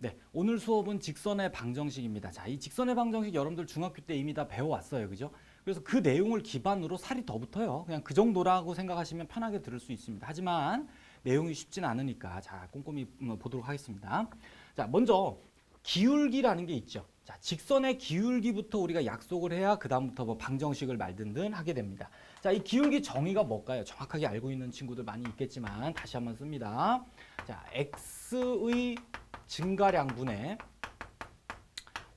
네, 오늘 수업은 직선의 방정식입니다. 자, 이 직선의 방정식 여러분들 중학교 때 이미 다 배워왔어요. 그죠? 그래서 그 내용을 기반으로 살이 더 붙어요. 그냥 그 정도라고 생각하시면 편하게 들을 수 있습니다. 하지만 내용이 쉽진 않으니까 자, 꼼꼼히 보도록 하겠습니다. 자, 먼저 기울기라는 게 있죠. 자, 직선의 기울기부터 우리가 약속을 해야 그 다음부터 뭐 방정식을 말든든 하게 됩니다. 자, 이 기울기 정의가 뭘까요? 정확하게 알고 있는 친구들 많이 있겠지만 다시 한번 씁니다. 자, x의 증가량분의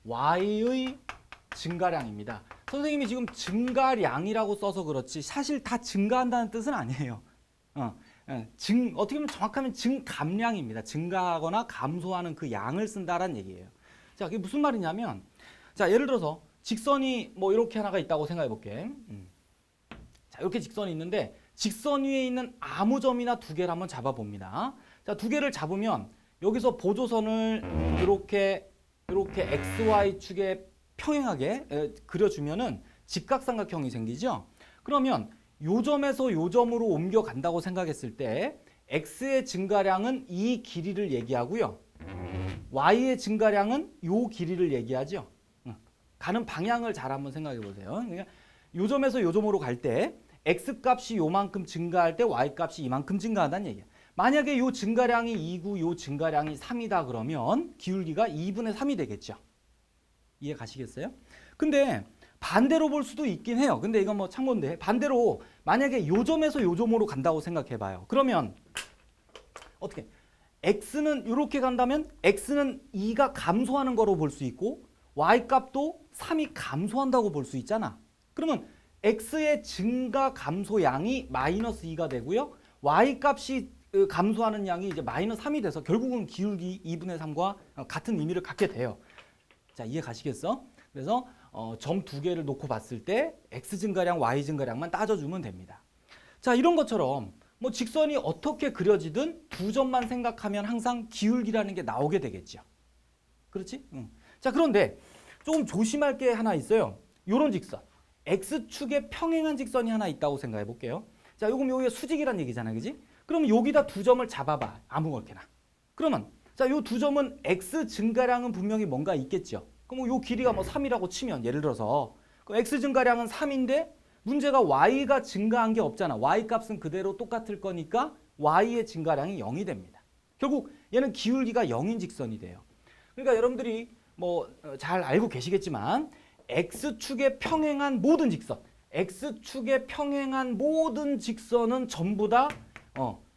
y의 증가량입니다. 선생님이 지금 증가량이라고 써서 그렇지 사실 다 증가한다는 뜻은 아니에요. 어떻게 보면 정확하면 증감량입니다. 증가하거나 감소하는 그 양을 쓴다는 얘기예요. 자, 그게 무슨 말이냐면, 자, 예를 들어서 직선이 뭐 이렇게 하나가 있다고 생각해 볼게. 자, 이렇게 직선이 있는데 직선 위에 있는 아무 점이나 두 개를 한번 잡아 봅니다. 자, 두 개를 잡으면 여기서 보조선을 이렇게 XY 축에 평행하게 그려주면은 직각삼각형이 생기죠. 그러면 요 점에서 요 점으로 옮겨간다고 생각했을 때 X의 증가량은 이 길이를 얘기하고요. Y의 증가량은 요 길이를 얘기하죠. 가는 방향을 잘 한번 생각해 보세요. 그러니까 요 점에서 요 점으로 갈 때 X 값이 요만큼 증가할 때 Y 값이 이만큼 증가한다는 얘기예요. 만약에 요 증가량이 2고 요 증가량이 3이다 그러면 기울기가 2분의 3이 되겠죠. 이해 가시겠어요? 근데 반대로 볼 수도 있긴 해요. 근데 이건 뭐 참고인데 반대로 만약에 요 점에서 요 점으로 간다고 생각해 봐요. 그러면 어떻게? X는 이렇게 간다면 X는 2가 감소하는 거로 볼 수 있고 Y 값도 3이 감소한다고 볼 수 있잖아. 그러면 X의 증가 감소량이 마이너스 2가 되고요. Y 값이 감소하는 양이 이제 마이너스 3이 돼서 결국은 기울기 2분의 3과 같은 의미를 갖게 돼요. 자, 이해 가시겠어? 그래서 점 두 개를 놓고 봤을 때 X 증가량, Y 증가량만 따져주면 됩니다. 자, 이런 것처럼 뭐 직선이 어떻게 그려지든 두 점만 생각하면 항상 기울기라는 게 나오게 되겠죠. 그렇지? 자, 그런데 조금 조심할 게 하나 있어요. 요런 직선. X축에 평행한 직선이 하나 있다고 생각해 볼게요. 자, 요금 여기가 수직이란 얘기잖아요. 그지? 그럼 여기다 두 점을 잡아봐. 아무렇게나. 그러면 자, 요 두 점은 X 증가량은 분명히 뭔가 있겠죠. 그럼 요 길이가 뭐 3이라고 치면 예를 들어서 그럼 X 증가량은 3인데 문제가 Y가 증가한 게 없잖아. Y 값은 그대로 똑같을 거니까 Y의 증가량이 0이 됩니다. 결국 얘는 기울기가 0인 직선이 돼요. 그러니까 여러분들이 뭐 잘 알고 계시겠지만 X축에 평행한 모든 직선, X축에 평행한 모든 직선은 전부 다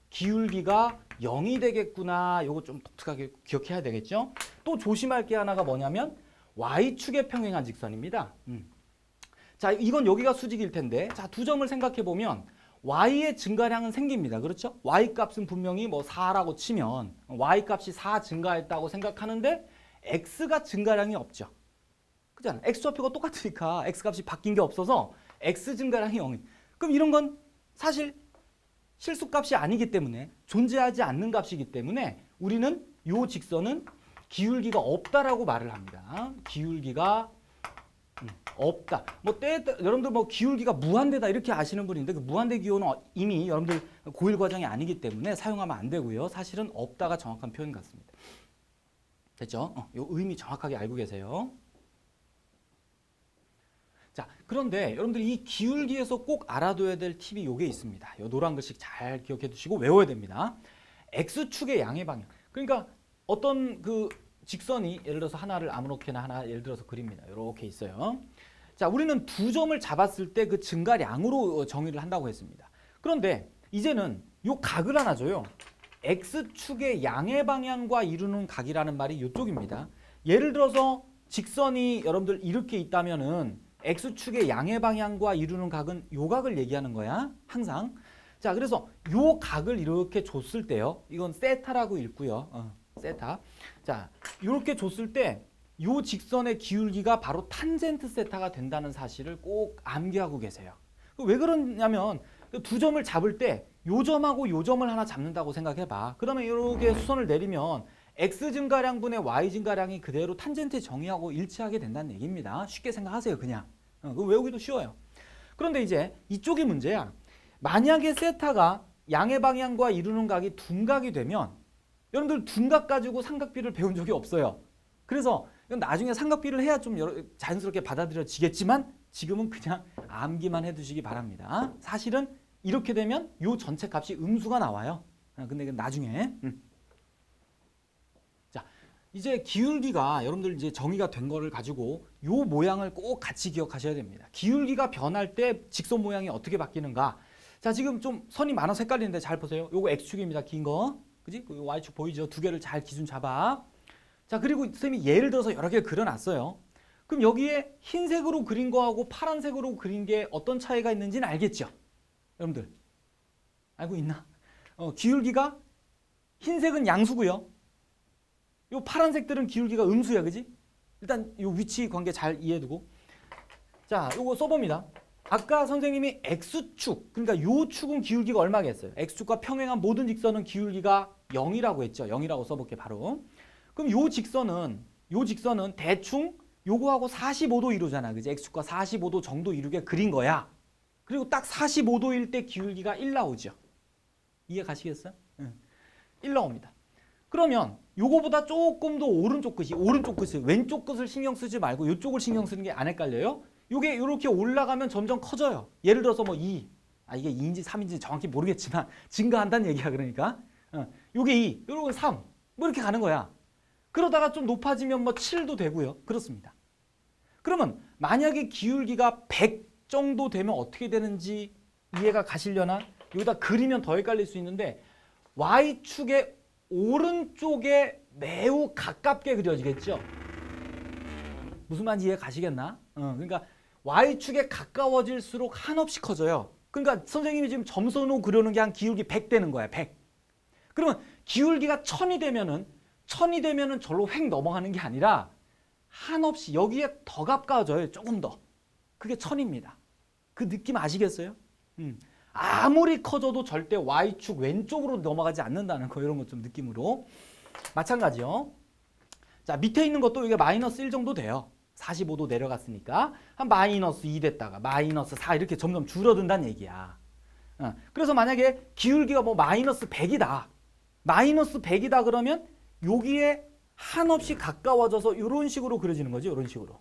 기울기가 0이 되겠구나. 요거 좀 독특하게 기억해야 되겠죠. 또 조심할 게 하나가 뭐냐면 Y축에 평행한 직선입니다. 자, 이건 여기가 수직일 텐데 자, 두 점을 생각해 보면 Y의 증가량은 생깁니다. 그렇죠? Y 값은 분명히 뭐 4라고 치면 Y 값이 4 증가했다고 생각하는데 X가 증가량이 없죠. 그렇잖아. X좌표가 똑같으니까 X 값이 바뀐 게 없어서 X 증가량이 0. 그럼 이런 건 사실 실수값이 아니기 때문에 존재하지 않는 값이기 때문에 우리는 이 직선은 기울기가 없다라고 말을 합니다. 기울기가 없다. 뭐 여러분들 뭐 기울기가 무한대다 이렇게 아시는 분인데 그 무한대 기호는 이미 여러분들 고1 과정이 아니기 때문에 사용하면 안 되고요. 사실은 없다가 정확한 표현 같습니다. 됐죠? 요 의미 정확하게 알고 계세요. 자, 그런데 여러분들이 이 기울기에서 꼭 알아둬야 될 팁이 요게 있습니다. 요 노란 글씨 잘 기억해 두시고 외워야 됩니다. X축의 양의 방향. 그러니까 어떤 그 직선이 예를 들어서 하나를 아무렇게나 하나 예를 들어서 그립니다. 이렇게 있어요. 자, 우리는 두 점을 잡았을 때 그 증가량으로 정의를 한다고 했습니다. 그런데 이제는 요 각을 하나 줘요. X축의 양의 방향과 이루는 각이라는 말이 이쪽입니다. 예를 들어서 직선이 여러분들 이렇게 있다면은 X축의 양의 방향과 이루는 각은 요 각을 얘기하는 거야. 항상. 자, 그래서 요 각을 이렇게 줬을 때요. 이건 세타라고 읽고요. 세타. 자, 이렇게 줬을 때 요 직선의 기울기가 바로 탄젠트 세타가 된다는 사실을 꼭 암기하고 계세요. 왜 그러냐면 두 점을 잡을 때 요 점하고 요 점을 하나 잡는다고 생각해 봐. 그러면 이렇게 수선을 내리면 X 증가량분의 Y 증가량이 그대로 탄젠트 정의하고 일치하게 된다는 얘기입니다. 쉽게 생각하세요, 그냥. 그거 외우기도 쉬워요. 그런데 이제 이쪽이 문제야. 만약에 세타가 양의 방향과 이루는 각이 둔각이 되면 여러분들 둔각 가지고 삼각비를 배운 적이 없어요. 그래서 이건 나중에 삼각비를 해야 좀 자연스럽게 받아들여지겠지만 지금은 그냥 암기만 해두시기 바랍니다. 사실은 이렇게 되면 요 전체 값이 음수가 나와요. 근데 이건 나중에. 자, 이제 기울기가 여러분들 이제 정의가 된 거를 가지고 요 모양을 꼭 같이 기억하셔야 됩니다. 기울기가 변할 때 직선 모양이 어떻게 바뀌는가? 자, 지금 좀 선이 많아서 헷갈리는데 잘 보세요. 요거 x축입니다. 긴 거. 그지? 그 y축 보이죠? 두 개를 잘 기준 잡아. 자, 그리고 선생님이 예를 들어서 여러 개를 그려놨어요. 그럼 여기에 흰색으로 그린 거하고 파란색으로 그린 게 어떤 차이가 있는지는 알겠죠? 여러분들 알고 있나? 기울기가 흰색은 양수고요. 요 파란색들은 기울기가 음수야, 그지? 일단 요 위치 관계 잘 이해해두고. 자, 요거 써봅니다. 아까 선생님이 x축, 그러니까 요 축은 기울기가 얼마겠어요? x축과 평행한 모든 직선은 기울기가 0이라고 했죠. 0이라고 써볼게 바로. 그럼 요 직선은 대충 요거하고 45도 이루잖아. 그지? x축과 45도 정도 이루게 그린 거야. 그리고 딱 45도일 때 기울기가 1 나오죠. 이해 가시겠어요? 응. 1 나옵니다. 그러면 요거보다 조금 더 오른쪽 끝을 왼쪽 끝을 신경 쓰지 말고 이쪽을 신경 쓰는 게 안 헷갈려요? 요게 이렇게 올라가면 점점 커져요. 예를 들어서 뭐 2, 이게 2인지 3인지 정확히 모르겠지만 증가한다는 얘기야. 그러니까 요게 2, 요게 3, 뭐 이렇게 가는 거야. 그러다가 좀 높아지면 뭐 7도 되고요. 그렇습니다. 그러면 만약에 기울기가 100 정도 되면 어떻게 되는지 이해가 가시려나? 여기다 그리면 더 헷갈릴 수 있는데 Y축의 오른쪽에 매우 가깝게 그려지겠죠? 무슨 말인지 이해 가시겠나? 그러니까 Y축에 가까워질수록 한없이 커져요. 그러니까 선생님이 지금 점선으로 그려놓은 게 한 기울기 100 되는 거야. 100. 그러면 기울기가 1000이 되면은 절로 획 넘어가는 게 아니라 한없이 여기에 더 가까워져요. 조금 더. 그게 1000입니다. 그 느낌 아시겠어요? 아무리 커져도 절대 Y축 왼쪽으로 넘어가지 않는다는 거, 이런 것 좀 느낌으로. 마찬가지요. 자, 밑에 있는 것도 이게 마이너스 1 정도 돼요. 45도 내려갔으니까 한 마이너스 2 됐다가 마이너스 4 이렇게 점점 줄어든다는 얘기야. 그래서 만약에 기울기가 뭐 마이너스 100이다. 마이너스 100이다 그러면 여기에 한없이 가까워져서 이런 식으로 그려지는 거죠. 이런 식으로.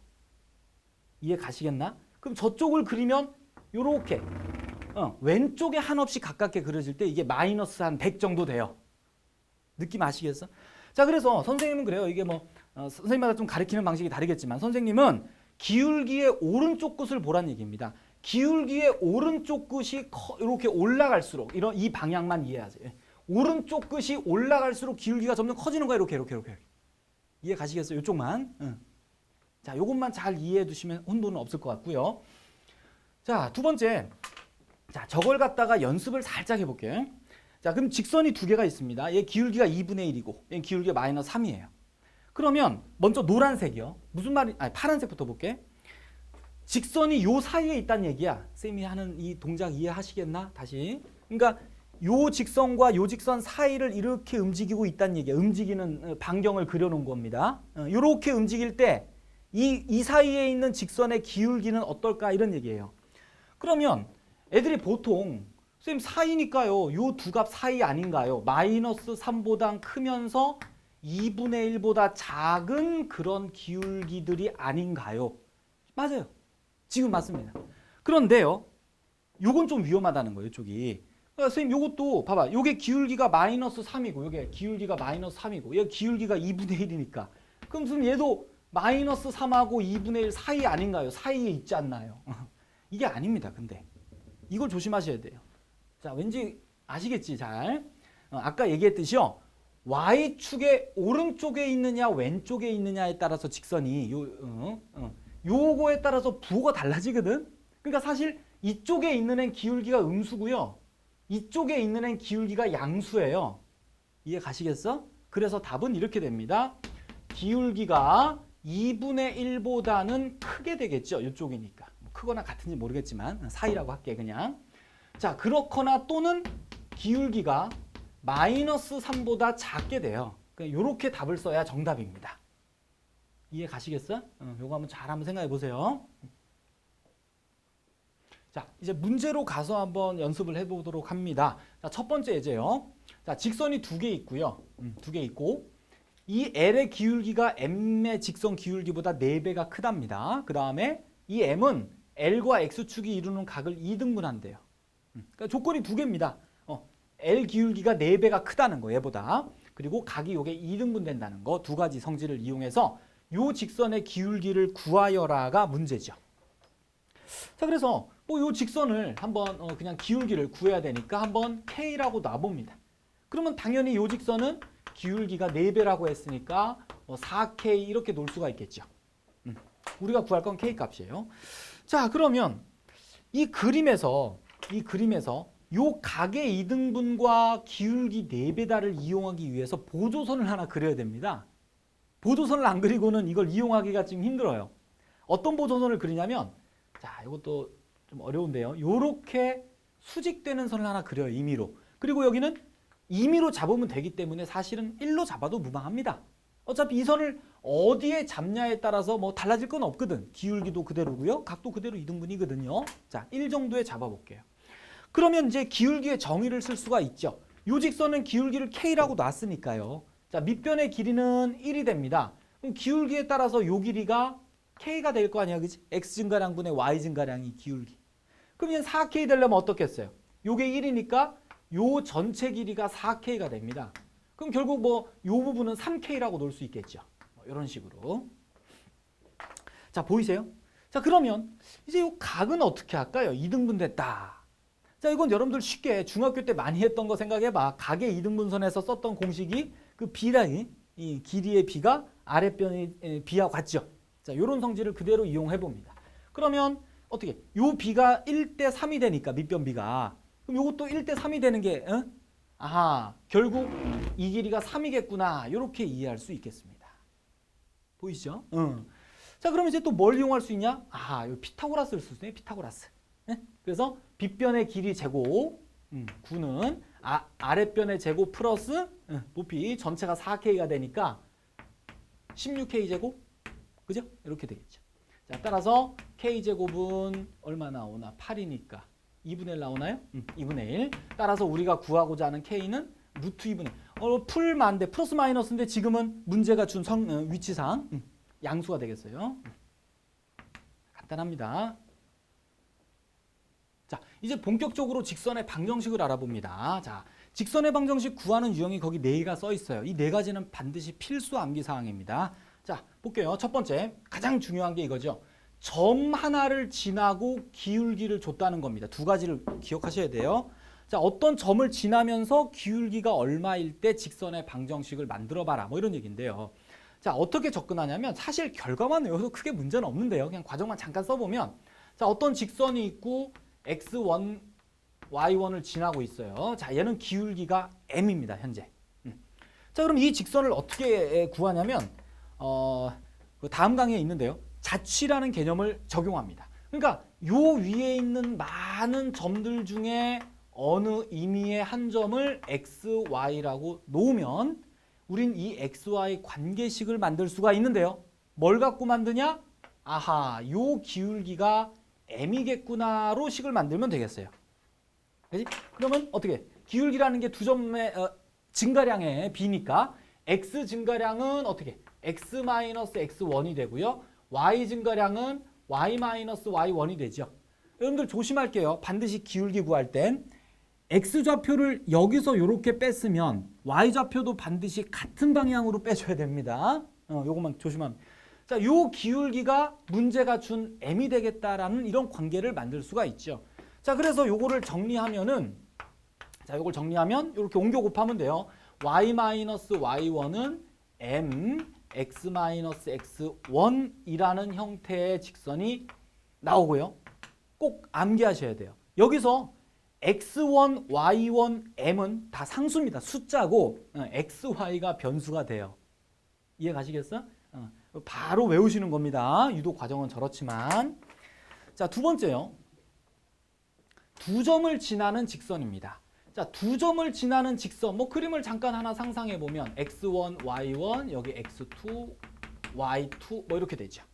이해 가시겠나? 그럼 저쪽을 그리면 이렇게 왼쪽에 한없이 가깝게 그려질 때 이게 마이너스 한 100 정도 돼요. 느낌 아시겠어? 자, 그래서 선생님은 그래요. 이게 뭐 선생님마다 좀 가르치는 방식이 다르겠지만 선생님은 기울기의 오른쪽 끝을 보란 얘기입니다. 기울기의 오른쪽 끝이 이렇게 올라갈수록 이 방향만 이해하세요. 오른쪽 끝이 올라갈수록 기울기가 점점 커지는 거예요. 이렇게. 이해 가시겠어요? 이쪽만. 자, 요것만 잘 이해해 두시면 혼돈은 없을 것 같고요. 자, 두 번째. 자, 저걸 갖다가 연습을 살짝 해볼게요. 자, 그럼 직선이 두 개가 있습니다. 얘 기울기가 2분의 1이고 얘 기울기가 마이너스 3이에요. 그러면 먼저 노란색이요. 무슨 말이, 파란색부터 볼게. 직선이 요 사이에 있다는 얘기야. 쌤이 하는 이 동작 이해하시겠나? 다시. 그러니까 요 직선과 요 직선 사이를 이렇게 움직이고 있다는 얘기야. 움직이는 반경을 그려놓은 겁니다. 이렇게 움직일 때 이 사이에 있는 직선의 기울기는 어떨까? 이런 얘기예요. 그러면 애들이 보통 쌤 사이니까요. 요 두 값 사이 아닌가요? 마이너스 3보다 크면서 2분의 1보다 작은 그런 기울기들이 아닌가요? 맞아요. 지금 맞습니다. 그런데요. 요건 좀 위험하다는 거예요. 이쪽이. 그러니까 선생님 요것도 봐봐. 요게 기울기가 마이너스 3이고 요게 기울기가 마이너스 3이고 얘 기울기가 2분의 1이니까 그럼 선생님 얘도 마이너스 3하고 2분의 1 사이 아닌가요? 사이에 있지 않나요? 이게 아닙니다. 근데 이걸 조심하셔야 돼요. 자, 왠지 아시겠지 잘. 아까 얘기했듯이요. Y축의 오른쪽에 있느냐 왼쪽에 있느냐에 따라서 직선이 요거에 따라서 부호가 달라지거든. 그러니까 사실 이쪽에 있는 앤 기울기가 음수고요. 이쪽에 있는 앤 기울기가 양수예요. 이해 가시겠어? 그래서 답은 이렇게 됩니다. 기울기가 2분의 1보다는 크게 되겠죠. 이쪽이니까. 크거나 같은지 모르겠지만 사이라고 할게 그냥. 자, 그렇거나 또는 기울기가 마이너스 3보다 작게 돼요. 그러니까 이렇게 답을 써야 정답입니다. 이해 가시겠어? 요거 한번 잘 한번 생각해 보세요. 자, 이제 문제로 가서 한번 연습을 해보도록 합니다. 자, 첫 번째 예제요. 자, 직선이 두 개 있고요. 두 개 있고 이 L의 기울기가 M의 직선 기울기보다 4배가 크답니다. 그 다음에 이 M은 L과 X축이 이루는 각을 2등분한대요. 그러니까 조건이 두 개입니다. L 기울기가 4배가 크다는 거 얘보다. 그리고 각이 요게 2등분 된다는 거 두 가지 성질을 이용해서 요 직선의 기울기를 구하여라가 문제죠. 자, 그래서 뭐 요 직선을 한번 그냥 기울기를 구해야 되니까 한번 K라고 놔봅니다. 그러면 당연히 요 직선은 기울기가 4배라고 했으니까 4K 이렇게 놓을 수가 있겠죠. 우리가 구할 건 K 값이에요. 자, 그러면 이 그림에서 요 각의 2등분과 기울기 4배다를 이용하기 위해서 보조선을 하나 그려야 됩니다. 보조선을 안 그리고는 이걸 이용하기가 좀 힘들어요. 어떤 보조선을 그리냐면 자, 이것도 좀 어려운데요. 요렇게 수직되는 선을 하나 그려요. 임의로. 그리고 여기는 임의로 잡으면 되기 때문에 사실은 1로 잡아도 무방합니다. 어차피 이 선을 어디에 잡냐에 따라서 뭐 달라질 건 없거든. 기울기도 그대로고요. 각도 그대로 2등분이거든요. 자, 1 정도에 잡아볼게요. 그러면 이제 기울기의 정의를 쓸 수가 있죠. 요 직선은 기울기를 K라고 놨으니까요. 자, 밑변의 길이는 1이 됩니다. 그럼 기울기에 따라서 요 길이가 K가 될 거 아니야, 그지? X 증가량분의 Y 증가량이 기울기. 그럼 이제 4K 되려면 어떻게 했어요? 요게 1이니까 요 전체 길이가 4K가 됩니다. 그럼 결국 뭐 요 부분은 3K라고 놓을 수 있겠죠. 이런 식으로. 자, 보이세요? 자, 그러면 이제 요 각은 어떻게 할까요? 2등분 됐다. 자, 이건 여러분들 쉽게 중학교 때 많이 했던 거 생각해봐. 각의 2등분선에서 썼던 공식이 그 B라인, 이 길이의 B가 아랫변의 B와 같죠. 자, 요런 성질을 그대로 이용해 봅니다. 그러면 어떻게? 요 B가 1대 3이 되니까 밑변 B가. 그럼 요것도 1대 3이 되는 게 아하, 결국 이 길이가 3이겠구나. 요렇게 이해할 수 있겠습니다. 보이시죠? 자, 그럼 이제 또 뭘 이용할 수 있냐? 아하, 요 피타고라스를 쓸 수 있네. 피타고라스. 그래서 빗변의 길이 제곱 9는 아랫변의 제곱 플러스 높이 전체가 4K가 되니까 16K 제곱, 그죠? 이렇게 되겠죠. 자, 따라서 K제곱은 얼마 나오나? 8이니까 2분의 1 나오나요? 2분의 1. 따라서 우리가 구하고자 하는 K는 루트 2분의 1. 풀만데 플러스 마이너스인데 지금은 문제가 준 위치상 양수가 되겠어요. 간단합니다. 자, 이제 본격적으로 직선의 방정식을 알아봅니다. 자, 직선의 방정식 구하는 유형이 거기 4개가 써 있어요. 이 4가지는 반드시 필수 암기 사항입니다. 자, 볼게요. 첫 번째, 가장 중요한 게 이거죠. 점 하나를 지나고 기울기를 줬다는 겁니다. 두 가지를 기억하셔야 돼요. 자, 어떤 점을 지나면서 기울기가 얼마일 때 직선의 방정식을 만들어봐라. 뭐 이런 얘기인데요. 자, 어떻게 접근하냐면 사실 결과만 외워도 크게 문제는 없는데요. 그냥 과정만 잠깐 써보면 자, 어떤 직선이 있고 x1, y1을 지나고 있어요. 자, 얘는 기울기가 m입니다. 현재. 자, 그럼 이 직선을 어떻게 구하냐면 그 다음 강의에 있는데요. 자취라는 개념을 적용합니다. 그러니까 요 위에 있는 많은 점들 중에 어느 임의의 한 점을 x, y라고 놓으면 우린 이 x, y 관계식을 만들 수가 있는데요. 뭘 갖고 만드냐? 아하, 요 기울기가 m이겠구나로 식을 만들면 되겠어요. 그치? 그러면 어떻게? 기울기라는 게 두 점의 증가량의 b니까 x 증가량은 어떻게? x-x1이 되고요. y 증가량은 y-y1이 되죠. 여러분들 조심할게요. 반드시 기울기 구할 땐 x좌표를 여기서 이렇게 뺐으면 y좌표도 반드시 같은 방향으로 빼줘야 됩니다. 요것만 조심하면. 자, 요 기울기가 문제가 준 m이 되겠다라는 이런 관계를 만들 수가 있죠. 자, 그래서 요거를 정리하면은 자, 요걸 정리하면 이렇게 옮겨 곱하면 돼요. y-y1은 m x-x1이라는 형태의 직선이 나오고요. 꼭 암기하셔야 돼요. 여기서 x1, y1, m은 다 상수입니다. 숫자고 x, y가 변수가 돼요. 이해 가시겠어? 바로 외우시는 겁니다. 유도 과정은 저렇지만. 자, 두 번째요. 두 점을 지나는 직선입니다. 자, 두 점을 지나는 직선, 뭐 그림을 잠깐 하나 상상해 보면 x1, y1, 여기 x2, y2 뭐 이렇게 되죠.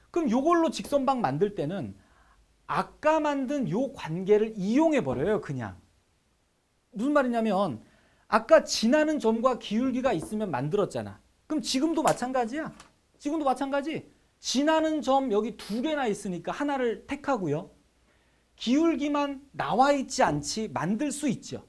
그럼 요걸로 직선방 만들 때는 아까 만든 요 관계를 이용해 버려요. 그냥. 무슨 말이냐면 아까 지나는 점과 기울기가 있으면 만들었잖아. 그럼 지금도 마찬가지야. 지금도 마찬가지. 지나는 점 여기 두 개나 있으니까 하나를 택하고요. 기울기만 나와 있지 않지 만들 수 있죠.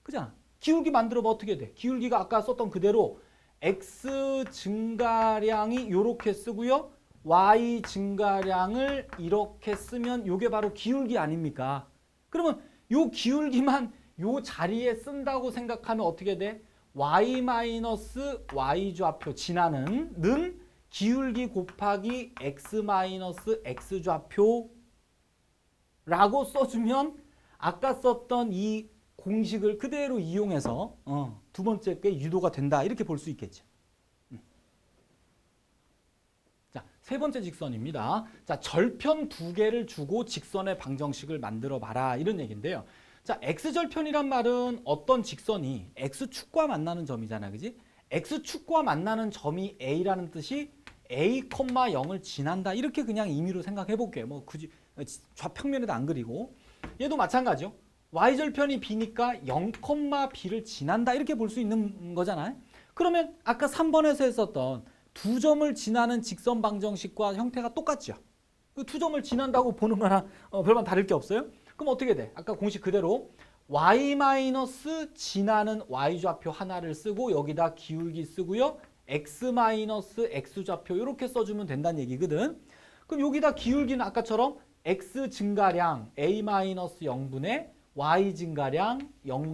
그잖아. 기울기 만들어봐 어떻게 돼? 기울기가 아까 썼던 그대로 x 증가량이 이렇게 쓰고요. y 증가량을 이렇게 쓰면 이게 바로 기울기 아닙니까? 그러면 이 기울기만 이 자리에 쓴다고 생각하면 어떻게 돼? y 좌표 지나는 는 기울기 곱하기 x 좌표라고 써주면 아까 썼던 이 공식을 그대로 이용해서 두 번째 게 유도가 된다 이렇게 볼 수 있겠죠. 자, 세 번째 직선입니다. 자, 절편 두 개를 주고 직선의 방정식을 만들어 봐라 이런 얘기인데요. 자, x절편이란 말은 어떤 직선이 x축과 만나는 점이잖아. 그지? x축과 만나는 점이 a라는 뜻이 a, 0을 지난다. 이렇게 그냥 임의로 생각해 볼게요. 뭐 굳이 좌평면에도 안 그리고 얘도 마찬가지죠. y절편이 b니까 0, b를 지난다. 이렇게 볼 수 있는 거잖아요. 그러면 아까 3번에서 했었던 두 점을 지나는 직선 방정식과 형태가 똑같죠. 그 두 점을 지난다고 보는 거랑 별반 다를 게 없어요. 그럼 어떻게 돼? 아까 공식 그대로 y 마이너스 지나는 y좌표 하나를 쓰고 여기다 기울기 쓰고요. x 좌표 이렇게 써주면 된다는 얘기거든. 그럼 여기다 기울기는 아까처럼 x 증가량 a 0분의 y 증가량 0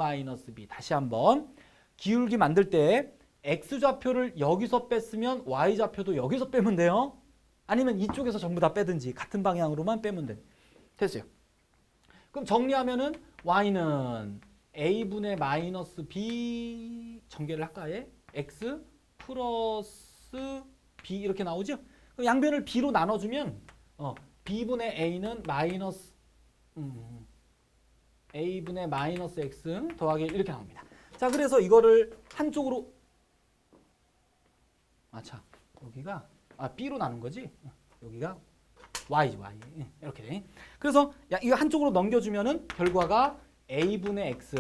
b. 다시 한번 기울기 만들 때 x 좌표를 여기서 뺐으면 y 좌표도 여기서 빼면 돼요. 아니면 이쪽에서 전부 다 빼든지 같은 방향으로만 빼면 돼. 됐어요. 그럼 정리하면은 y는 a분의 마이너스 b 전개를 할까요? x 플러스 b 이렇게 나오죠? 그럼 양변을 b로 나눠주면 b분의 a는 마이너스 a분의 마이너스 x 더하기 이렇게 나옵니다. 자, 그래서 이거를 한쪽으로 여기가 b로 나눈 거지? 여기가 y지, y. 이렇게 돼. 그래서 이거 한쪽으로 넘겨주면은 결과가 a분의 x,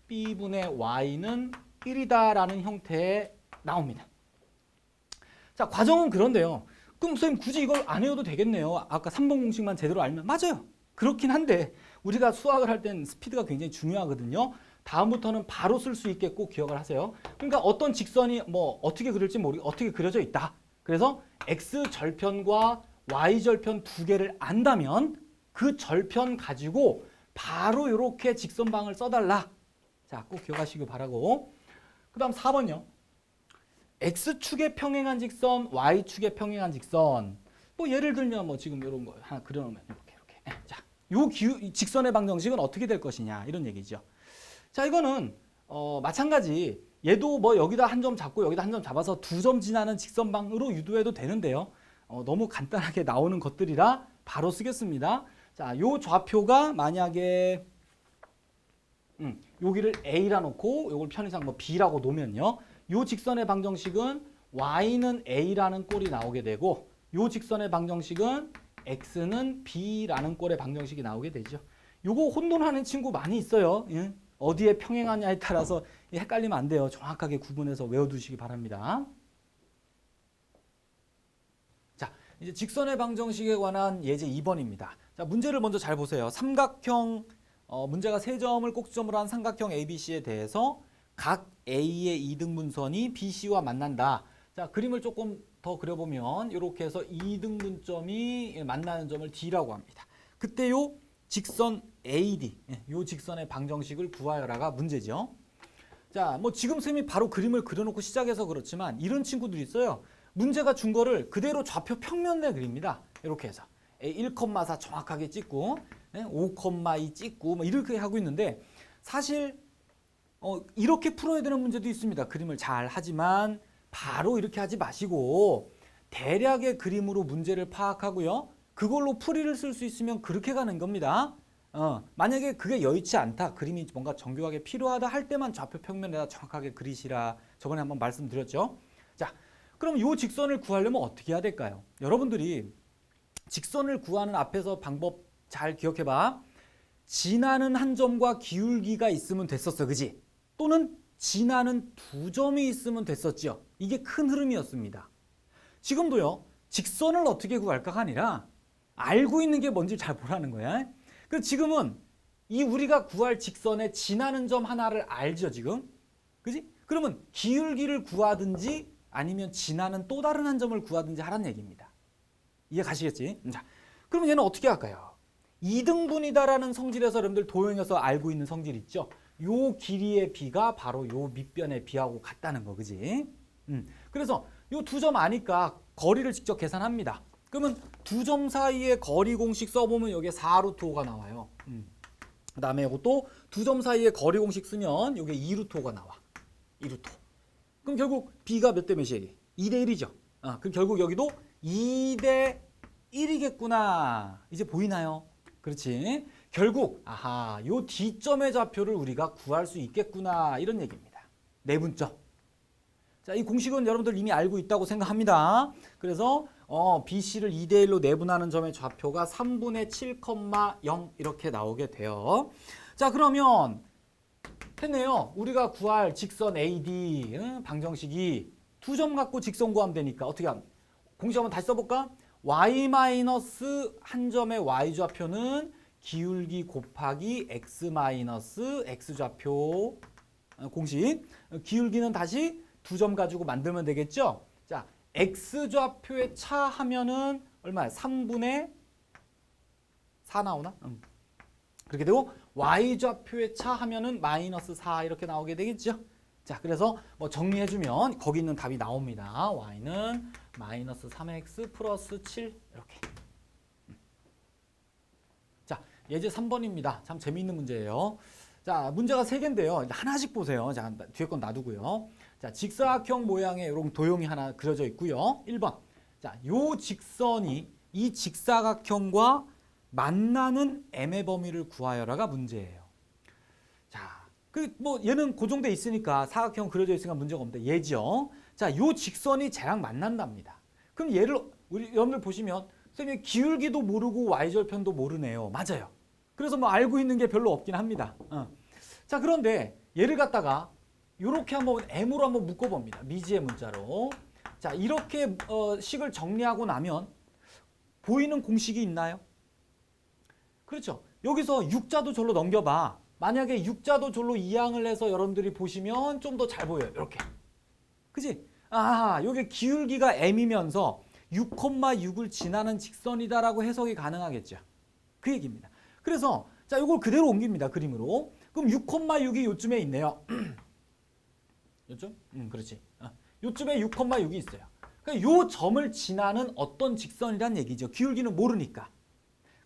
b분의 y는 1이다라는 형태에 나옵니다. 자, 과정은 그런데요. 그럼 선생님 굳이 이걸 안 외워도 되겠네요. 아까 3번 공식만 제대로 알면. 맞아요. 그렇긴 한데 우리가 수학을 할 땐 스피드가 굉장히 중요하거든요. 다음부터는 바로 쓸 수 있게 꼭 기억을 하세요. 그러니까 어떤 직선이 뭐 어떻게 그릴지 모르게 어떻게 그려져 있다. 그래서 x절편과 y절편 두 개를 안다면 그 절편 가지고 바로 이렇게 직선방을 써달라. 자, 꼭 기억하시기 바라고. 그 다음 4번요. x축에 평행한 직선, y축에 평행한 직선. 뭐 예를 들면 뭐 지금 이런 거 하나 그려놓으면 이렇게. 자, 요 직선의 방정식은 어떻게 될 것이냐 이런 얘기죠. 자, 이거는 마찬가지. 얘도 뭐 여기다 한 점 잡고 여기다 한 점 잡아서 두 점 지나는 직선방으로 유도해도 되는데요. 너무 간단하게 나오는 것들이라 바로 쓰겠습니다. 자, 요 좌표가 만약에 여기를 a라 놓고 요걸 편의상 뭐 b라고 놓으면요. 요 직선의 방정식은 y는 a라는 꼴이 나오게 되고 요 직선의 방정식은 x는 b라는 꼴의 방정식이 나오게 되죠. 요거 혼돈하는 친구 많이 있어요. 예? 어디에 평행하냐에 따라서 헷갈리면 안 돼요. 정확하게 구분해서 외워두시기 바랍니다. 자, 이제 직선의 방정식에 관한 예제 2번입니다. 자, 문제를 먼저 잘 보세요. 삼각형 문제가 세 점을 꼭지점으로 한 삼각형 ABC에 대해서 각 A의 이등분선이 BC와 만난다. 자, 그림을 조금 더 그려보면 이렇게 해서 이등분점이 만나는 점을 D라고 합니다. 그때 요 직선 AD, 요 직선의 방정식을 구하여라가 문제죠. 자, 뭐 지금 쌤이 바로 그림을 그려놓고 시작해서 그렇지만 이런 친구들이 있어요. 문제가 준 거를 그대로 좌표 평면에 그립니다. 이렇게 해서 1,4 정확하게 찍고 5,2 찍고 뭐 이렇게 하고 있는데 사실 이렇게 풀어야 되는 문제도 있습니다. 그림을 잘 하지만 바로 이렇게 하지 마시고 대략의 그림으로 문제를 파악하고요. 그걸로 풀이를 쓸 수 있으면 그렇게 가는 겁니다. 만약에 그게 여의치 않다, 그림이 뭔가 정교하게 필요하다 할 때만 좌표 평면에다 정확하게 그리시라 저번에 한번 말씀드렸죠. 자, 그럼 이 직선을 구하려면 어떻게 해야 될까요? 여러분들이 직선을 구하는 앞에서 방법 잘 기억해봐. 지나는 한 점과 기울기가 있으면 됐었어, 그지? 또는 지나는 두 점이 있으면 됐었죠. 이게 큰 흐름이었습니다. 지금도요, 직선을 어떻게 구할까가 아니라 알고 있는 게 뭔지 잘 보라는 거야. 그래서 지금은 이 우리가 구할 직선에 지나는 점 하나를 알죠, 지금? 그지? 그러면 기울기를 구하든지 아니면 지나는 또 다른 한 점을 구하든지 하라는 얘기입니다. 이해 가시겠지? 자, 그러면 얘는 어떻게 할까요? 이등분이다라는 성질에서 여러분들 도형에서 알고 있는 성질 있죠? 요 길이의 비가 바로 요 밑변의 비하고 같다는 거, 그지? 그래서 요 두 점 아니까 거리를 직접 계산합니다. 그러면 두 점 사이의 거리 공식 써보면 여기에 4루트 5가 나와요. 그 다음에 이것도 두 점 사이의 거리 공식 쓰면 여기에 2루트 5가 나와. 2루트 5. 그럼 결국 B가 몇 대 몇이에요? 2대 1이죠. 그럼 결국 여기도 2대 1이겠구나. 이제 보이나요? 그렇지. 결국 아하, 요 D점의 좌표를 우리가 구할 수 있겠구나. 이런 얘기입니다. 내분점. 자, 이 공식은 여러분들 이미 알고 있다고 생각합니다. 그래서 BC를 2대 1로 내분하는 점의 좌표가 3분의 7,0 이렇게 나오게 돼요. 자, 그러면 했네요. 우리가 구할 직선 AD 방정식이 두 점 갖고 직선 구하면 되니까 어떻게 하면 공식 한번 다시 써볼까? y 마이너스 한 점의 y 좌표는 기울기 곱하기 x 마이너스 x 좌표 공식. 기울기는 다시 두 점 가지고 만들면 되겠죠? 자, x 좌표의 차 하면은 얼마야? 3분의 4 나오나? 그렇게 되고 y 좌표의 차 하면은 마이너스 4 이렇게 나오게 되겠죠? 자, 그래서 뭐 정리해주면 거기 있는 답이 나옵니다. y는 마이너스 3x 플러스 7 이렇게. 자, 예제 3번입니다. 참 재미있는 문제예요. 자, 문제가 3개인데요. 하나씩 보세요. 자, 뒤에 건 놔두고요. 자, 직사각형 모양의 이런 도형이 하나 그려져 있고요. 1번. 자, 요 직선이 이 직사각형과 만나는 M의 범위를 구하여라가 문제예요. 자, 뭐 얘는 고정돼 있으니까 사각형 그려져 있으니까 문제가 없는데 얘죠. 자, 요 직선이 쟤랑 만난답니다. 그럼 얘를 우리 여러분들 보시면 선생님 기울기도 모르고 y절편도 모르네요. 맞아요. 그래서 뭐 알고 있는 게 별로 없긴 합니다. 자, 그런데 얘를 갖다가 이렇게 한번 M으로 한번 묶어봅니다. 미지의 문자로. 자, 이렇게 식을 정리하고 나면 보이는 공식이 있나요? 그렇죠. 여기서 육자도 절로 넘겨봐. 만약에 육자도 절로 이항을 해서 여러분들이 보시면 좀 더 잘 보여요. 이렇게. 그지? 여기 기울기가 M이면서 6,6을 지나는 직선이다라고 해석이 가능하겠죠. 그 얘기입니다. 그래서 자, 이걸 그대로 옮깁니다. 그림으로. 그럼 6,6이 요쯤에 있네요. 요쯤? 그렇지. 요쯤에 6,6이 있어요. 그러니까 요 점을 지나는 어떤 직선이란 얘기죠. 기울기는 모르니까.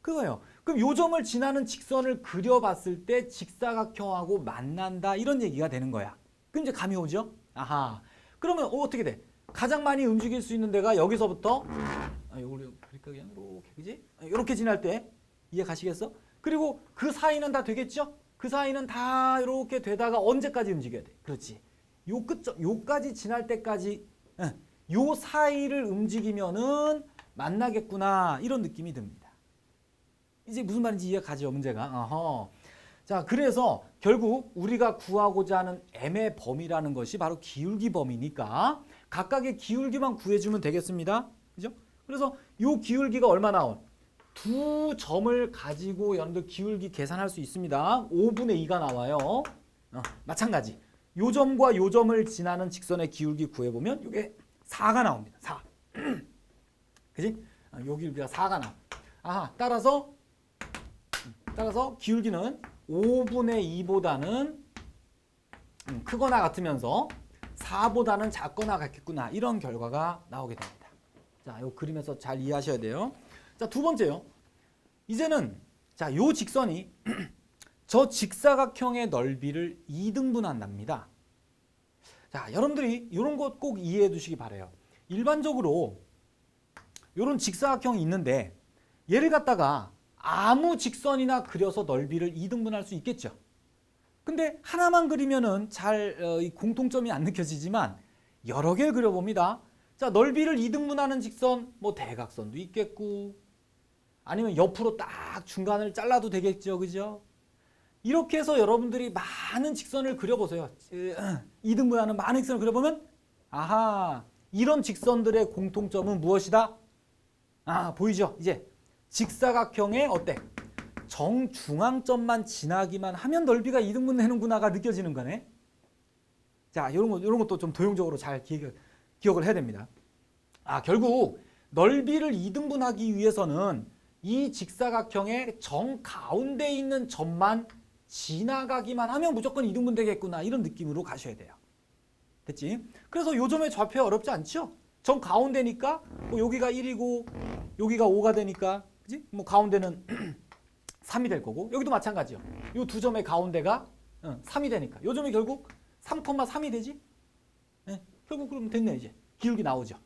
그거예요. 그럼 요 점을 지나는 직선을 그려봤을 때 직사각형하고 만난다 이런 얘기가 되는 거야. 그럼 이제 감이 오죠? 아하. 그러면 어떻게 돼? 가장 많이 움직일 수 있는 데가 여기서부터 요걸 그릴까 그냥 이렇게, 그지? 이렇게 지날 때 이해 가시겠어? 그리고 그 사이는 다 되겠죠? 그 사이는 다 이렇게 되다가 언제까지 움직여야 돼? 그렇지. 요 끝점, 요까지 지날 때까지 요 사이를 움직이면은 만나겠구나 이런 느낌이 듭니다. 이제 무슨 말인지 이해가죠, 문제가. 자, 그래서 결국 우리가 구하고자 하는 M의 범위라는 것이 바로 기울기 범위니까 각각의 기울기만 구해주면 되겠습니다. 그죠? 그래서 요 기울기가 얼마 나온? 두 점을 가지고 여러분들 기울기 계산할 수 있습니다. 5분의 2가 나와요. 마찬가지. 요 점과 요 점을 지나는 직선의 기울기 구해보면 이게 4가 나옵니다. 4. 그지? 요 기울기가 4가 나와. 따라서 기울기는 5분의 2보다는 크거나 같으면서 4보다는 작거나 같겠구나. 이런 결과가 나오게 됩니다. 자, 요 그림에서 잘 이해하셔야 돼요. 자, 두 번째요. 이제는 자, 요 직선이 저 직사각형의 넓이를 2등분한답니다. 자, 여러분들이 이런 것 꼭 이해해 두시기 바라요. 일반적으로 이런 직사각형이 있는데 얘를 갖다가 아무 직선이나 그려서 넓이를 2등분할 수 있겠죠. 근데 하나만 그리면은 잘 공통점이 안 느껴지지만 여러 개를 그려봅니다. 자, 넓이를 2등분하는 직선, 뭐 대각선도 있겠고, 아니면 옆으로 딱 중간을 잘라도 되겠죠. 그죠? 이렇게 해서 여러분들이 많은 직선을 그려보세요. 이등분하는 많은 직선을 그려보면 아하, 이런 직선들의 공통점은 무엇이다? 아, 보이죠? 이제 직사각형의 어때? 정중앙점만 지나기만 하면 넓이가 이등분 되는구나가 느껴지는 거네. 자, 이런 것도 좀 도형적으로 잘 기억을 해야 됩니다. 아, 결국 넓이를 이등분하기 위해서는 이 직사각형의 정 가운데 있는 점만 지나가기만 하면 무조건 이등분 되겠구나, 이런 느낌으로 가셔야 돼요. 됐지? 그래서 요 점의 좌표 어렵지 않죠? 정 가운데니까 뭐 여기가 1이고 여기가 5가 되니까, 그지? 뭐 가운데는 3이 될 거고, 여기도 마찬가지요. 요 두 점의 가운데가 3이 되니까 요 점이 결국 3,3이 되지? 네, 결국 그러면 됐네. 이제 기울기 나오죠.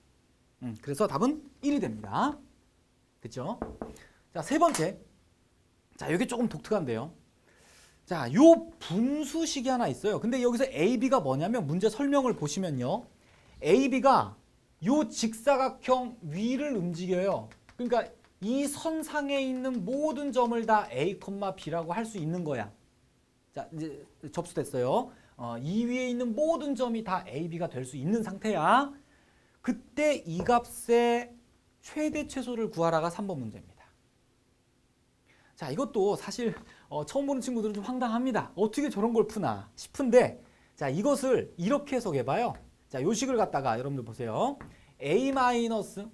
그래서 답은 1이 됩니다. 됐죠? 자, 세 번째. 자, 이게 조금 독특한데요. 자, 요 분수식이 하나 있어요. 근데 여기서 AB가 뭐냐면, 문제 설명을 보시면요, AB가 요 직사각형 위를 움직여요. 그러니까 이 선상에 있는 모든 점을 다 A, B라고 할 수 있는 거야. 자, 이제 접수됐어요. 이 위에 있는 모든 점이 다 AB가 될 수 있는 상태야. 그때 이 값의 최대 최소를 구하라가 3번 문제입니다. 자, 이것도 사실 처음 보는 친구들은 좀 황당합니다. 어떻게 저런 걸 푸나 싶은데, 자, 이것을 이렇게 해석해봐요. 자, 요 식을 갖다가 여러분들 보세요. A 마이너스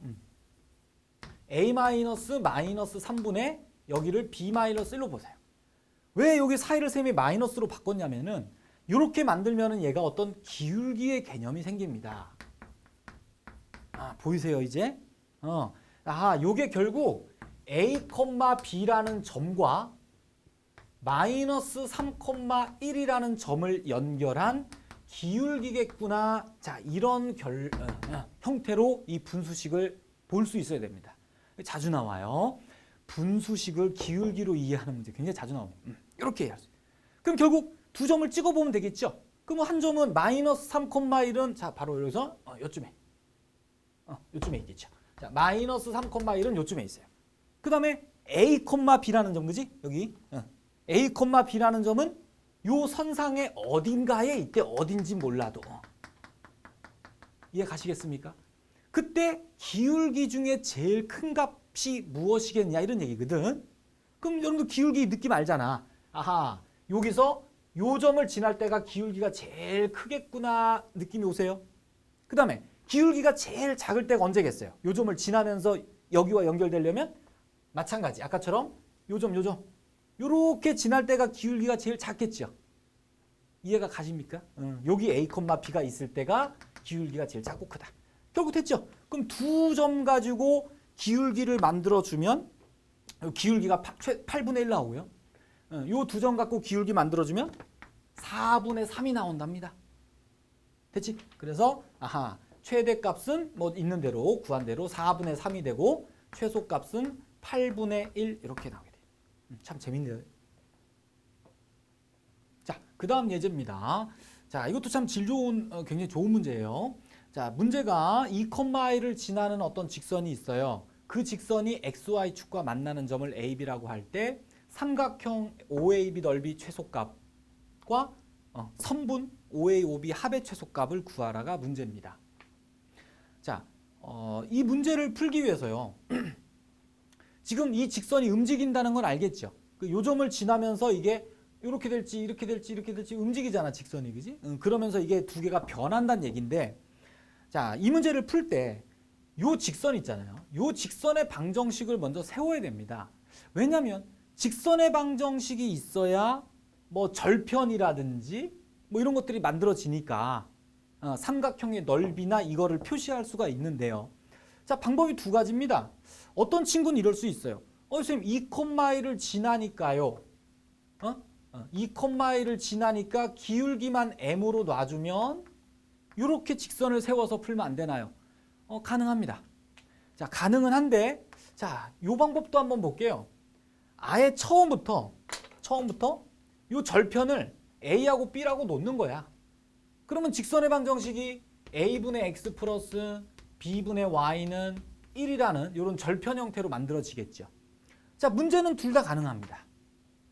마이너스 3분의 여기를 B 마이너스 1로 보세요. 왜 여기 사이를 셈이 마이너스로 바꿨냐면은, 이렇게 만들면은 얘가 어떤 기울기의 개념이 생깁니다. 아, 보이세요 이제? 아하, 요게 결국 A, B라는 점과 마이너스 3,1이라는 점을 연결한 기울기겠구나. 자, 이런 형태로 이 분수식을 볼 수 있어야 됩니다. 자주 나와요. 분수식을 기울기로 이해하는 문제 굉장히 자주 나옵니다. 이렇게 해야지. 그럼 결국 두 점을 찍어보면 되겠죠. 그럼 한 점은 마이너스 3,1은 자, 바로 여기서 요쯤에 있겠죠. 자, 마이너스 3,1은 요쯤에 있어요. 그 다음에 A, B라는 점, 그지? 여기 A, B라는 점은 요 선상의 어딘가에 있대. 어딘지 몰라도. 이해 가시겠습니까? 그때 기울기 중에 제일 큰 값이 무엇이겠냐, 이런 얘기거든. 그럼 여러분들 기울기 느낌 알잖아. 아하, 여기서 요 점을 지날 때가 기울기가 제일 크겠구나 느낌이 오세요? 그 다음에 기울기가 제일 작을 때가 언제겠어요? 요 점을 지나면서 여기와 연결되려면 마찬가지. 아까처럼 요 점 요렇게 지날 때가 기울기가 제일 작겠죠. 이해가 가십니까? 여기 A, B가 있을 때가 기울기가 제일 작고 크다. 결국 됐죠? 그럼 두 점 가지고 기울기를 만들어주면 기울기가 8분의 1 나오고요. 요 두 점 갖고 기울기 만들어주면 4분의 3이 나온답니다. 됐지? 그래서 아하, 최대값은 뭐 있는 대로 구한 대로 4분의 3이 되고 최소값은 8분의 1 이렇게 나오게 돼요. 참 재밌네요. 자, 그 다음 예제입니다. 자, 이것도 참 질 좋은 굉장히 좋은 문제예요. 자, 문제가 2,1을 지나는 어떤 직선이 있어요. 그 직선이 XY축과 만나는 점을 AB라고 할 때 삼각형 OAB 넓이 최소값과 선분 OA, OB 합의 최소값을 구하라가 문제입니다. 자, 이 문제를 풀기 위해서요. 지금 이 직선이 움직인다는 건 알겠죠? 그 요점을 지나면서 이게 이렇게 될지 이렇게 될지 이렇게 될지 움직이잖아, 직선이. 그지? 그러면서 이게 두 개가 변한다는 얘기인데, 자, 이 문제를 풀 때 요 직선 있잖아요. 요 직선의 방정식을 먼저 세워야 됩니다. 왜냐하면 직선의 방정식이 있어야 뭐 절편이라든지 뭐 이런 것들이 만들어지니까 삼각형의 넓이나 이거를 표시할 수가 있는데요. 자, 방법이 두 가지입니다. 어떤 친구는 이럴 수 있어요. 선생님 2,1을 지나니까요. 2,1을 지나니까 기울기만 m으로 놔주면 이렇게 직선을 세워서 풀면 안 되나요? 가능합니다. 자, 가능은 한데, 자, 요 방법도 한번 볼게요. 아예 처음부터 요 절편을 A하고 B라고 놓는 거야. 그러면 직선의 방정식이 A분의 X 플러스 B분의 Y는 1이라는 이런 절편 형태로 만들어지겠죠. 자, 문제는 둘 다 가능합니다.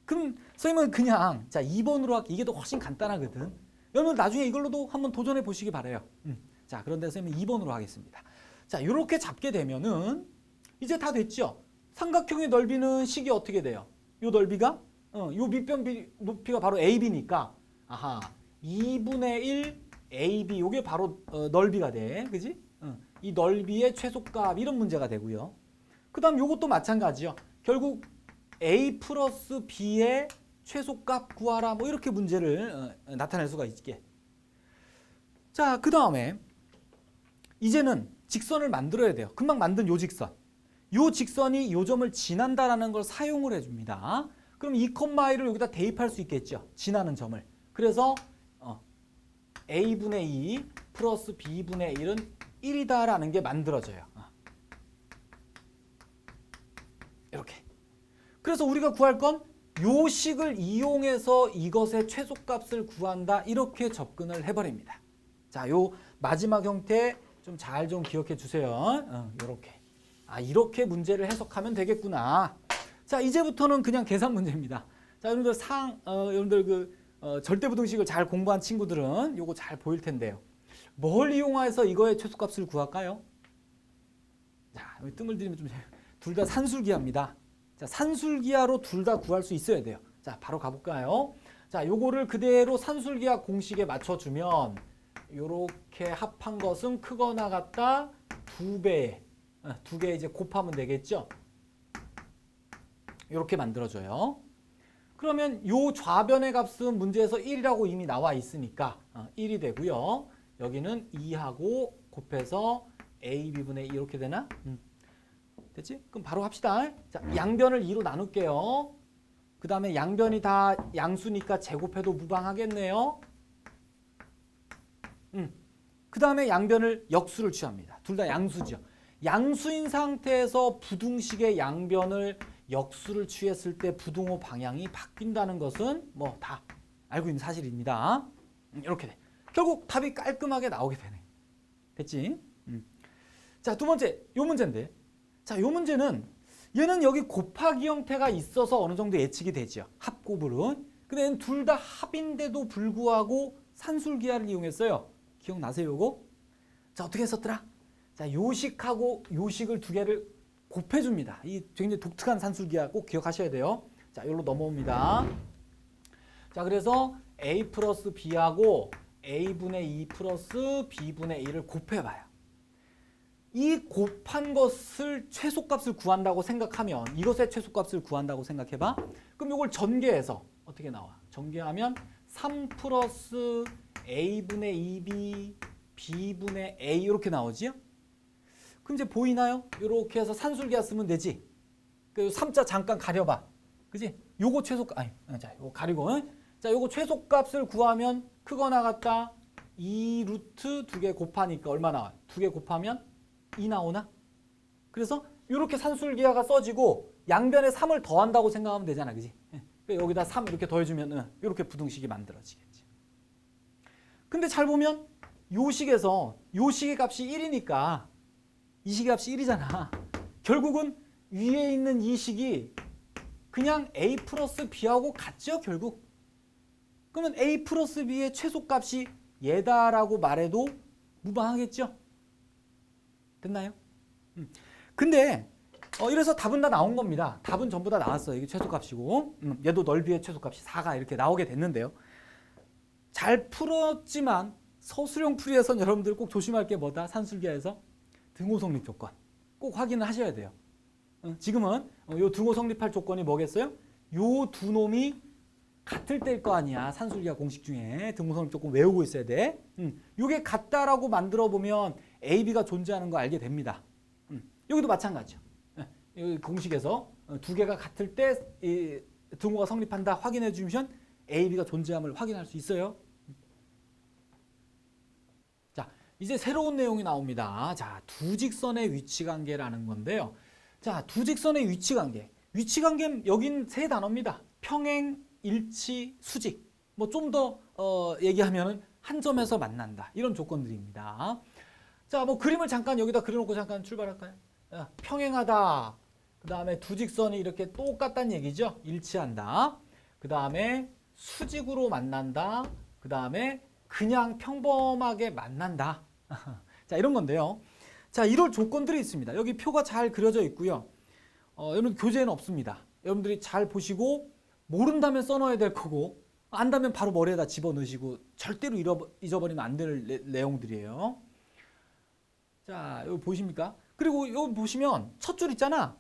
그럼 선생님은 그냥 자 2번으로 할게. 이게 더 훨씬 간단하거든. 여러분 나중에 이걸로도 한번 도전해 보시기 바래요. 자, 그런데 선생님은 2번으로 하겠습니다. 자, 이렇게 잡게 되면은 이제 다 됐죠. 삼각형의 넓이는 식이 어떻게 돼요? 요 넓이가 요 밑변 높이가 바로 AB니까 아하 2분의 1 AB 요게 바로 넓이가 돼. 그지? 이 넓이의 최소값 이런 문제가 되고요. 그 다음 요것도 마찬가지요. 결국 A 플러스 B의 최소값 구하라 뭐 이렇게 문제를 나타낼 수가 있게. 자, 그 다음에 이제는 직선을 만들어야 돼요. 금방 만든 요 직선. 요 직선이 요 점을 지난다라는 걸 사용을 해줍니다. 그럼 2,1을 여기다 대입할 수 있겠죠. 지나는 점을. 그래서 A분의 2 플러스 B분의 1은 1이다라는 게 만들어져요. 이렇게. 그래서 우리가 구할 건 요 식을 이용해서 이것의 최소값을 구한다. 이렇게 접근을 해버립니다. 자, 요 마지막 형태 좀 잘 좀 기억해 주세요. 이렇게. 아, 이렇게 문제를 해석하면 되겠구나. 자, 이제부터는 그냥 계산 문제입니다. 자, 여러분들 여러분들 절대부등식을 잘 공부한 친구들은 요거 잘 보일 텐데요. 뭘 이용해서 이거의 최소값을 구할까요? 자, 뜸을 들이면 좀 둘 다 산술기하입니다. 자, 산술기하로 둘 다 구할 수 있어야 돼요. 자, 바로 가볼까요? 자, 요거를 그대로 산술기하 공식에 맞춰주면 요렇게 합한 것은 크거나 같다 2배, 2개 이제 곱하면 되겠죠? 이렇게 만들어줘요. 그러면 요 좌변의 값은 문제에서 1이라고 이미 나와 있으니까 1이 되고요. 여기는 2하고 곱해서 AB분의 2 이렇게 되나? 됐지? 그럼 바로 합시다. 자, 양변을 2로 나눌게요. 그 다음에 양변이 다 양수니까 제곱해도 무방하겠네요. 그 다음에 양변을 역수를 취합니다. 둘 다 양수죠. 양수인 상태에서 부등식의 양변을 역수를 취했을 때 부등호 방향이 바뀐다는 것은 뭐 다 알고 있는 사실입니다. 이렇게 돼. 결국 답이 깔끔하게 나오게 되네. 됐지? 자, 두 번째 요 문제인데. 자, 요 문제는 얘는 여기 곱하기 형태가 있어서 어느 정도 예측이 되죠. 합곱으로. 근데 얘는 둘 다 합인데도 불구하고 산술기하를 이용했어요. 기억나세요, 요거? 자, 어떻게 했었더라? 자, 요식하고 요식을 두 개를 곱해줍니다. 이 굉장히 독특한 산술기하 꼭 기억하셔야 돼요. 자, 여기로 넘어옵니다. 자, 그래서 A 플러스 B하고 A분의 2 플러스 B분의 1을 곱해봐요. 이 곱한 것을 최소값을 구한다고 생각하면 이것의 최소값을 구한다고 생각해봐. 그럼 이걸 전개해서 어떻게 나와? 전개하면 3 플러스 A분의 2B B분의 A 이렇게 나오지요? 그럼 이제 보이나요? 이렇게 해서 산술기하 쓰면 되지. 그 3자 잠깐 가려봐. 그지? 요거 최소값, 자, 요거 가리고. 자, 요거 최소값을 구하면 크거나 같다. 2 루트 2개 곱하니까 얼마 나와요? 2개 곱하면 2 나오나? 그래서 이렇게 산술기하가 써지고 양변에 3을 더한다고 생각하면 되잖아. 그지? 그러니까 여기다 3 이렇게 더해주면 이렇게 부등식이 만들어지겠지. 근데 잘 보면 요 식에서 요 식의 값이 1이니까 이 식의 값이 1이잖아. 결국은 위에 있는 이 식이 그냥 A 플러스 B하고 같죠, 결국. 그러면 A 플러스 B의 최소값이 얘다라고 말해도 무방하겠죠? 됐나요? 근데 이래서 답은 다 나온 겁니다. 답은 전부 다 나왔어요. 이게 최소값이고 얘도 넓이의 최소값이 4가 이렇게 나오게 됐는데요. 잘 풀었지만 서술형 풀이에선 여러분들 꼭 조심할 게 뭐다? 산술기하에서 등호 성립 조건 꼭 확인을 하셔야 돼요. 지금은 요 등호 성립할 조건이 뭐겠어요? 요 두 놈이 같을 때일 거 아니야. 산술기하 공식 중에 등호 성립 조건 외우고 있어야 돼. 요게 같다라고 만들어 보면 AB가 존재하는 거 알게 됩니다. 여기도 마찬가지죠. 여기 공식에서 두 개가 같을 때 이 등호가 성립한다 확인해 주시면 AB가 존재함을 확인할 수 있어요. 자, 이제 새로운 내용이 나옵니다. 자, 두 직선의 위치 관계라는 건데요. 자, 두 직선의 위치 관계. 위치 관계는 여긴 세 단어입니다. 평행, 일치, 수직. 뭐 좀 더 얘기하면은 한 점에서 만난다. 이런 조건들입니다. 자, 뭐 그림을 잠깐 여기다 그려놓고 잠깐 출발할까요? 평행하다. 그 다음에 두 직선이 이렇게 똑같다는 얘기죠. 일치한다. 그 다음에 수직으로 만난다. 그 다음에 그냥 평범하게 만난다. 자, 이런 건데요. 자, 이럴 조건들이 있습니다. 여기 표가 잘 그려져 있고요. 여러분 교재에는 없습니다. 여러분들이 잘 보시고 모른다면 써놓아야 될 거고 안다면 바로 머리에다 집어넣으시고 절대로 잊어버리면 안 될 내용들이에요. 자, 여기 보십니까? 그리고 여기 보시면 첫 줄 있잖아.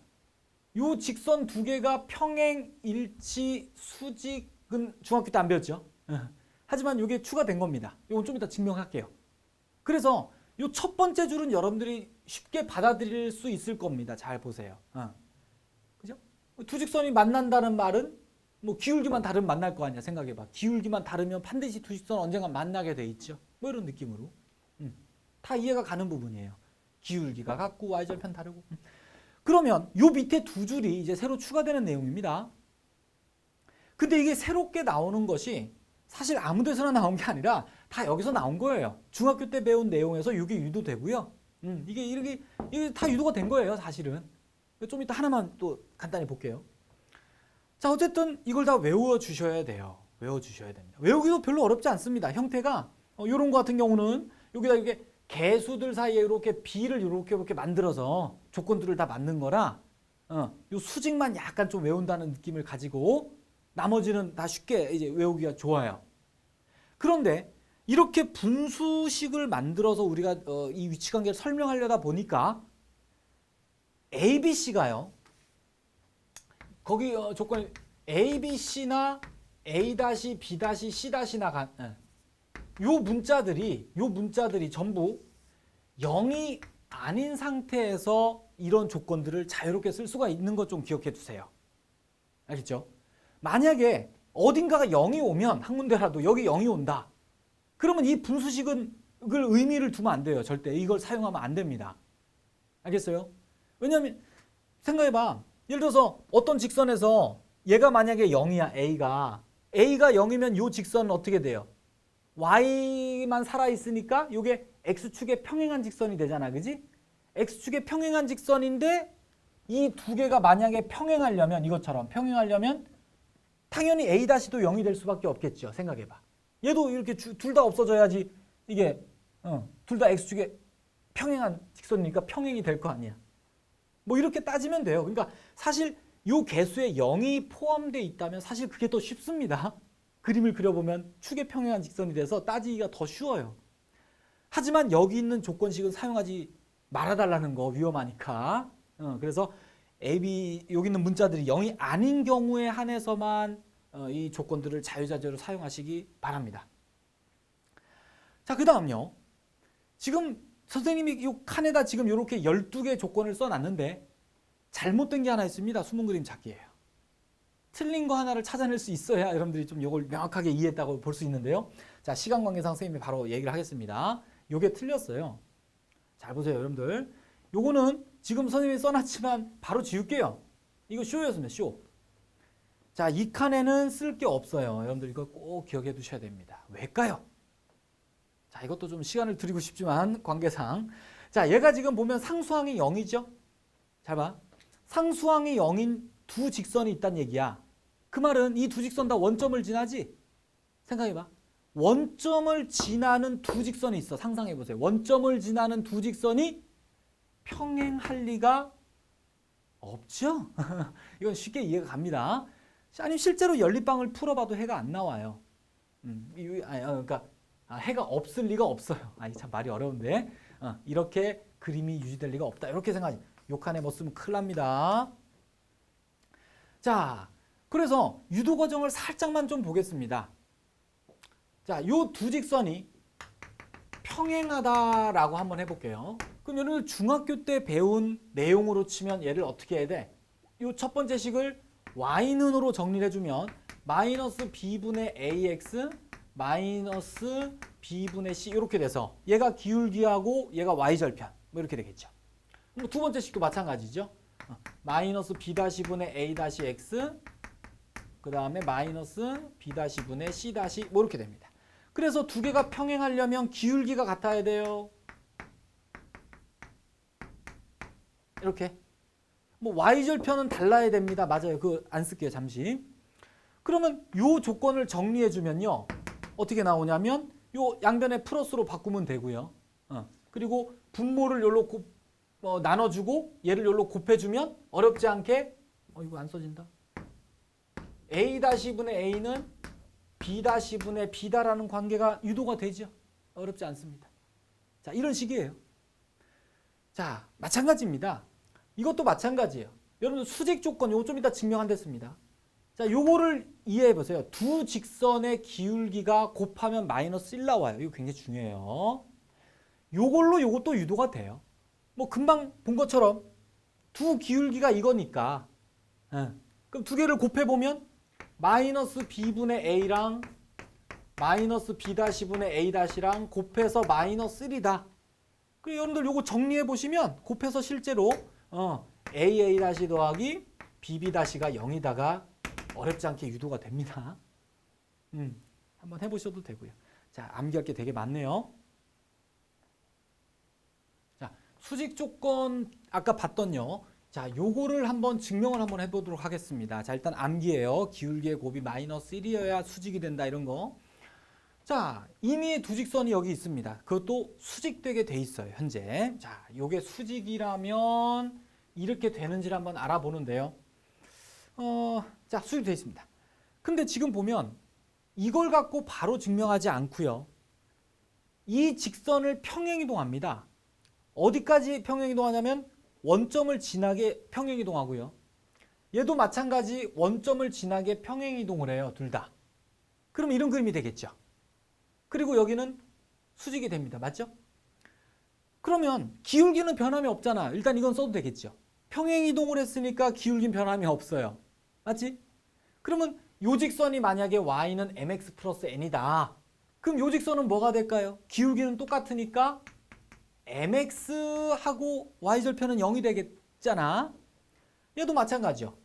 요 직선 두 개가 평행, 일치, 수직은 중학교 때 안 배웠죠. 하지만 이게 추가된 겁니다. 이건 좀 이따 증명할게요. 그래서 요 첫 번째 줄은 여러분들이 쉽게 받아들일 수 있을 겁니다. 잘 보세요. 그죠? 두 직선이 만난다는 말은 뭐 기울기만 다르면 만날 거 아니야. 생각해봐. 기울기만 다르면 반드시 두 직선 언젠가 만나게 돼 있죠. 뭐 이런 느낌으로. 다 이해가 가는 부분이에요. 기울기가 같고 y절편 다르고. 그러면 요 밑에 두 줄이 이제 새로 추가되는 내용입니다. 근데 이게 새롭게 나오는 것이 사실 아무 데서나 나온 게 아니라 다 여기서 나온 거예요. 중학교 때 배운 내용에서 이게 유도되고요. 이게 다 유도가 된 거예요, 사실은. 좀 이따 하나만 또 간단히 볼게요. 자, 어쨌든 이걸 다 외워 주셔야 돼요. 외워 주셔야 됩니다. 외우기도 별로 어렵지 않습니다. 형태가 요런 거 같은 경우는 여기다 이렇게 개수들 사이에 이렇게 비를 이렇게 만들어서 조건들을 다 맞는 거라 요 수직만 약간 좀 외운다는 느낌을 가지고 나머지는 다 쉽게 이제 외우기가 좋아요. 그런데 이렇게 분수식을 만들어서 우리가 이 위치관계를 설명하려다 보니까 ABC가요. 거기 조건이 ABC나 A-B-C-나 요 문자들이 전부 0이 아닌 상태에서 이런 조건들을 자유롭게 쓸 수가 있는 것 좀 기억해 두세요. 알겠죠? 만약에 어딘가가 0이 오면 한 군데라도 여기 0이 온다. 그러면 이 분수식은 의미를 두면 안 돼요. 절대 이걸 사용하면 안 됩니다. 알겠어요? 왜냐하면 생각해봐. 예를 들어서 어떤 직선에서 얘가 만약에 0이야. A가 0이면 이 직선은 어떻게 돼요? Y만 살아있으니까 이게 X축에 평행한 직선이 되잖아. 그지? X축에 평행한 직선인데 이 두 개가 만약에 평행하려면 이것처럼 평행하려면 당연히 A-도 0이 될 수밖에 없겠죠. 생각해봐. 얘도 이렇게 둘 다 없어져야지 이게 둘 다 X축에 평행한 직선이니까 평행이 될 거 아니야. 뭐 이렇게 따지면 돼요. 그러니까 사실 이 개수에 0이 포함되어 있다면 사실 그게 더 쉽습니다. 그림을 그려보면 축에 평행한 직선이 돼서 따지기가 더 쉬워요. 하지만 여기 있는 조건식은 사용하지 말아달라는 거 위험하니까. 그래서 여기 있는 문자들이 0이 아닌 경우에 한해서만 이 조건들을 자유자재로 사용하시기 바랍니다. 자, 그 다음요. 지금 선생님이 이 칸에다 지금 이렇게 12개 조건을 써놨는데 잘못된 게 하나 있습니다. 숨은 그림 찾기예요. 틀린 거 하나를 찾아낼 수 있어야 여러분들이 좀 이걸 명확하게 이해했다고 볼 수 있는데요. 자, 시간 관계상 선생님이 바로 얘기를 하겠습니다. 요게 틀렸어요. 잘 보세요, 여러분들. 요거는 지금 선생님이 써놨지만 바로 지울게요. 이거 쇼였습니다, 쇼. 자, 이 칸에는 쓸 게 없어요. 여러분들 이거 꼭 기억해 두셔야 됩니다. 왜일까요? 자, 이것도 좀 시간을 드리고 싶지만 관계상. 자, 얘가 지금 보면 상수항이 0이죠? 잘 봐. 상수항이 0인 두 직선이 있다는 얘기야. 그 말은 이 두 직선 다 원점을 지나지? 생각해봐. 원점을 지나는 두 직선이 있어. 상상해보세요. 원점을 지나는 두 직선이 평행할 리가 없죠? 이건 쉽게 이해가 갑니다. 아니 실제로 연립방을 풀어봐도 해가 안 나와요. 그러니까 해가 없을 리가 없어요. 참 말이 어려운데 이렇게 그림이 유지될 리가 없다. 이렇게 생각하지. 욕한에 못 쓰면 큰일 납니다. 자, 그래서 유도 과정을 살짝만 좀 보겠습니다. 자, 요 두 직선이 평행하다라고 한번 해볼게요. 그럼 여러분 중학교 때 배운 내용으로 치면 얘를 어떻게 해야 돼? 요 첫 번째 식을 y는으로 정리를 해주면 마이너스 b분의 ax 마이너스 b분의 c 이렇게 돼서 얘가 기울기하고 얘가 y절편 뭐 이렇게 되겠죠. 두 번째 식도 마찬가지죠. 마이너스 b-분의 a-x 그 다음에 마이너스 b-분의 c- 뭐 이렇게 됩니다. 그래서 두 개가 평행하려면 기울기가 같아야 돼요. 이렇게. 뭐 y절편은 달라야 됩니다. 맞아요. 그거 안 쓸게요. 잠시. 그러면 요 조건을 정리해 주면요. 어떻게 나오냐면 요 양변에 플러스로 바꾸면 되고요. 그리고 분모를 요로 나눠주고 얘를 요로 곱해주면 어렵지 않게 이거 안 써진다. A-분의 A는 B-분의 B다라는 관계가 유도가 되죠. 어렵지 않습니다. 자, 이런 식이에요. 자, 마찬가지입니다. 이것도 마찬가지예요. 여러분 수직 조건 요거 좀 이따 증명한댔습니다. 자, 요거를 이해해 보세요. 두 직선의 기울기가 곱하면 마이너스 1 나와요. 이거 굉장히 중요해요. 요걸로 요것도 유도가 돼요. 뭐 금방 본 것처럼 두 기울기가 이거니까 그럼 두 개를 곱해보면 마이너스 b분의 a랑 마이너스 b-분의 a-랑 곱해서 마이너스 1이다. 그리고 여러분들 요거 정리해 보시면 곱해서 실제로 aa- 더하기 bb-가 0이다가 어렵지 않게 유도가 됩니다. 한번 해보셔도 되고요. 자, 암기할 게 되게 많네요. 자, 수직 조건 아까 봤던요. 자, 요거를 한번 증명을 한번 해보도록 하겠습니다. 자, 일단 암기예요. 기울기의 곱이 마이너스 1이어야 수직이 된다 이런 거. 자, 이미 두 직선이 여기 있습니다. 그것도 수직되게 돼 있어요. 현재. 자, 요게 수직이라면 이렇게 되는지를 한번 알아보는데요. 자, 수직되어 있습니다. 근데 지금 보면 이걸 갖고 바로 증명하지 않고요. 이 직선을 평행이동합니다. 어디까지 평행이동하냐면 원점을 지나게 평행이동하고요. 얘도 마찬가지 원점을 지나게 평행이동을 해요. 둘 다. 그럼 이런 그림이 되겠죠. 그리고 여기는 수직이 됩니다. 맞죠? 그러면 기울기는 변함이 없잖아. 일단 이건 써도 되겠죠. 평행이동을 했으니까 기울기는 변함이 없어요. 맞지? 그러면 요 직선이 만약에 y는 mx 플러스 n이다. 그럼 요 직선은 뭐가 될까요? 기울기는 똑같으니까 mx하고 y절편은 0이 되겠잖아. 얘도 마찬가지죠.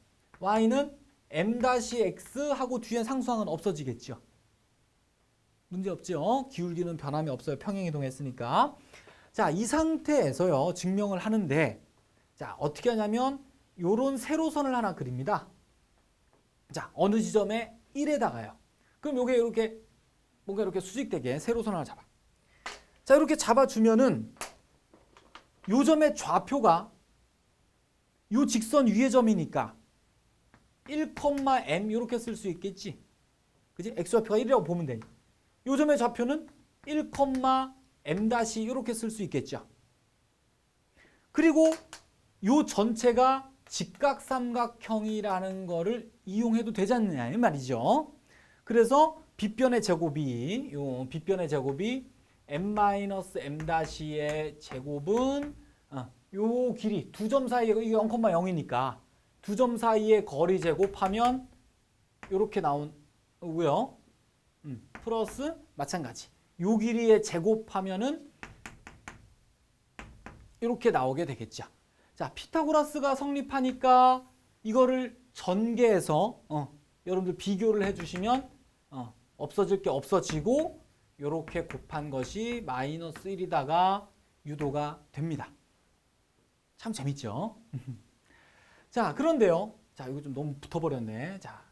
y는 m-x하고 뒤에 상수항은 없어지겠죠. 문제 없죠? 기울기는 변함이 없어요. 평행이동했으니까. 자, 이 상태에서요. 증명을 하는데 자, 어떻게 하냐면 요런 세로선을 하나 그립니다. 자, 어느 지점에 1에다가요. 그럼 요게 이렇게 뭔가 이렇게 수직되게 세로선 하나 잡아. 자, 이렇게 잡아주면은 요 점의 좌표가 요 직선 위의 점이니까 1,m 이렇게 쓸 수 있겠지. 그지? x좌표가 1이라고 보면 돼. 요 점의 좌표는 1,m 이렇게 쓸 수 있겠죠. 그리고 요 전체가 직각삼각형이라는 거를 이용해도 되지 않느냐 이 말이죠. 그래서 빗변의 제곱이 m-m-의 제곱은 요 길이 두 점 사이에 0,0이니까 두 점 사이의 거리 제곱하면 이렇게 나오고요. 플러스 마찬가지. 요 길이의 제곱하면은 이렇게 나오게 되겠죠. 자, 피타고라스가 성립하니까 이거를 전개해서 여러분들 비교를 해주시면 없어질 게 없어지고 이렇게 곱한 것이 마이너스 1이다가 유도가 됩니다. 참 재밌죠? 자, 그런데요. 자, 이거 좀 너무 붙어버렸네. 자,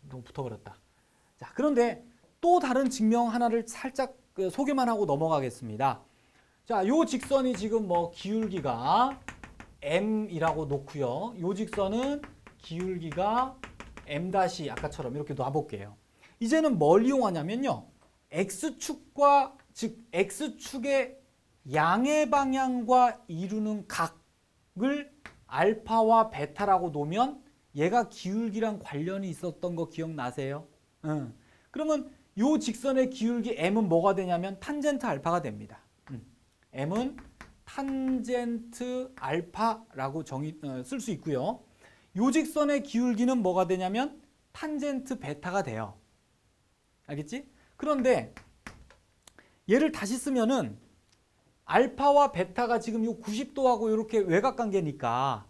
너무 붙어버렸다. 자, 그런데 또 다른 증명 하나를 살짝 소개만 하고 넘어가겠습니다. 자, 요 직선이 지금 뭐 기울기가 m이라고 놓고요. 요 직선은 기울기가 m- 아까처럼 이렇게 놔볼게요. 이제는 뭘 이용하냐면요. x축과 즉 x축의 양의 방향과 이루는 각을 알파와 베타라고 놓으면 얘가 기울기랑 관련이 있었던 거 기억나세요? 그러면 요 직선의 기울기 m은 뭐가 되냐면 탄젠트 알파가 됩니다. m은 탄젠트 알파라고 쓸 수 있고요. 요 직선의 기울기는 뭐가 되냐면 탄젠트 베타가 돼요. 알겠지? 그런데 얘를 다시 쓰면은 알파와 베타가 지금 요 90도하고 이렇게 외곽관계니까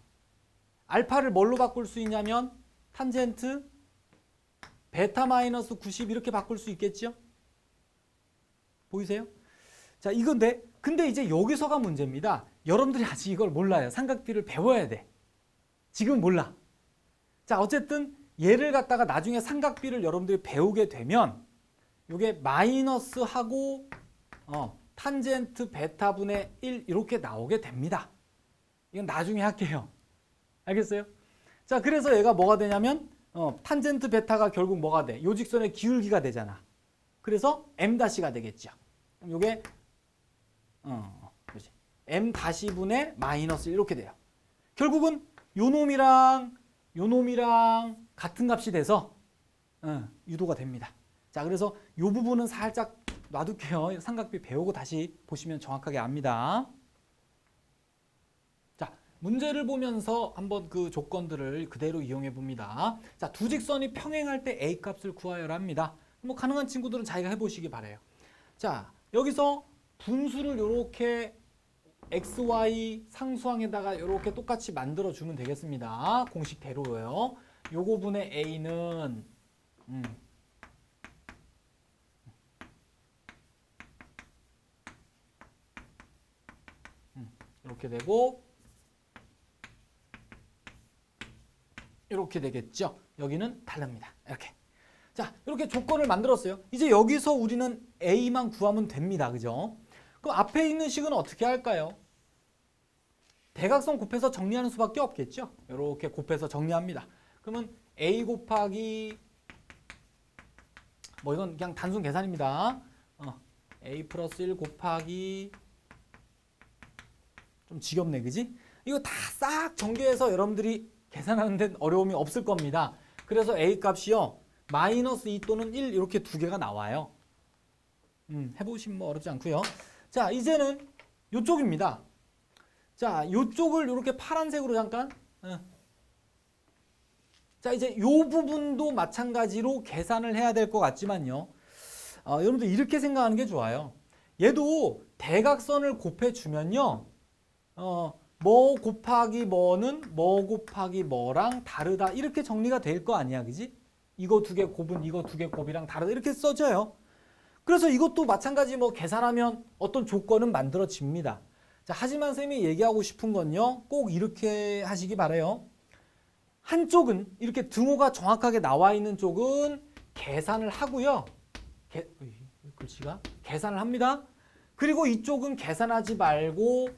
알파를 뭘로 바꿀 수 있냐면 탄젠트 베타 마이너스 90 이렇게 바꿀 수 있겠죠? 보이세요? 자, 이건데 근데 이제 여기서가 문제입니다. 여러분들이 아직 이걸 몰라요. 삼각비를 배워야 돼. 지금 몰라. 자, 어쨌든 얘를 갖다가 나중에 삼각비를 여러분들이 배우게 되면 이게 마이너스하고 탄젠트 베타분의 1 이렇게 나오게 됩니다. 이건 나중에 할게요. 알겠어요? 자, 그래서 얘가 뭐가 되냐면 탄젠트 베타가 결국 뭐가 돼? 요 직선의 기울기가 되잖아. 그래서 m-가 되겠죠. 그럼 요게 그렇지. m-분의 마이너스 이렇게 돼요. 결국은 요 놈이랑 같은 값이 돼서 유도가 됩니다. 자, 그래서 요 부분은 살짝 놔둘게요. 삼각비 배우고 다시 보시면 정확하게 압니다. 자, 문제를 보면서 한번 그 조건들을 그대로 이용해 봅니다. 자, 두 직선이 평행할 때 A 값을 구하여라 합니다. 뭐 가능한 친구들은 자기가 해보시기 바래요. 자, 여기서 분수를 이렇게 XY 상수항에다가 이렇게 똑같이 만들어 주면 되겠습니다. 공식대로요. 요거 분의 A는 이렇게 되고 이렇게 되겠죠. 여기는 다릅니다. 이렇게. 자, 이렇게 조건을 만들었어요. 이제 여기서 우리는 A만 구하면 됩니다. 그죠? 그럼 앞에 있는 식은 어떻게 할까요? 대각선 곱해서 정리하는 수밖에 없겠죠. 이렇게 곱해서 정리합니다. 그러면 A 곱하기 뭐 이건 그냥 단순 계산입니다. A 플러스 1 곱하기 좀 지겹네, 그지? 이거 다 싹 전개해서 여러분들이 계산하는 데는 어려움이 없을 겁니다. 그래서 A 값이요. 마이너스 2 또는 1 이렇게 두 개가 나와요. 해보시면 뭐 어렵지 않고요. 자, 이제는 이쪽입니다. 자, 이쪽을 이렇게 파란색으로 잠깐. 자, 이제 이 부분도 마찬가지로 계산을 해야 될 것 같지만요. 여러분들 이렇게 생각하는 게 좋아요. 얘도 대각선을 곱해주면요. 뭐 곱하기 뭐는 뭐 곱하기 뭐랑 다르다. 이렇게 정리가 될 거 아니야, 그지? 이거 두 개 곱은 이거 두 개 곱이랑 다르다. 이렇게 써져요. 그래서 이것도 마찬가지 뭐 계산하면 어떤 조건은 만들어집니다. 자, 하지만 쌤이 얘기하고 싶은 건요. 꼭 이렇게 하시기 바라요. 한쪽은 이렇게 등호가 정확하게 나와 있는 쪽은 계산을 하고요. 글씨가 계산을 합니다. 그리고 이쪽은 계산하지 말고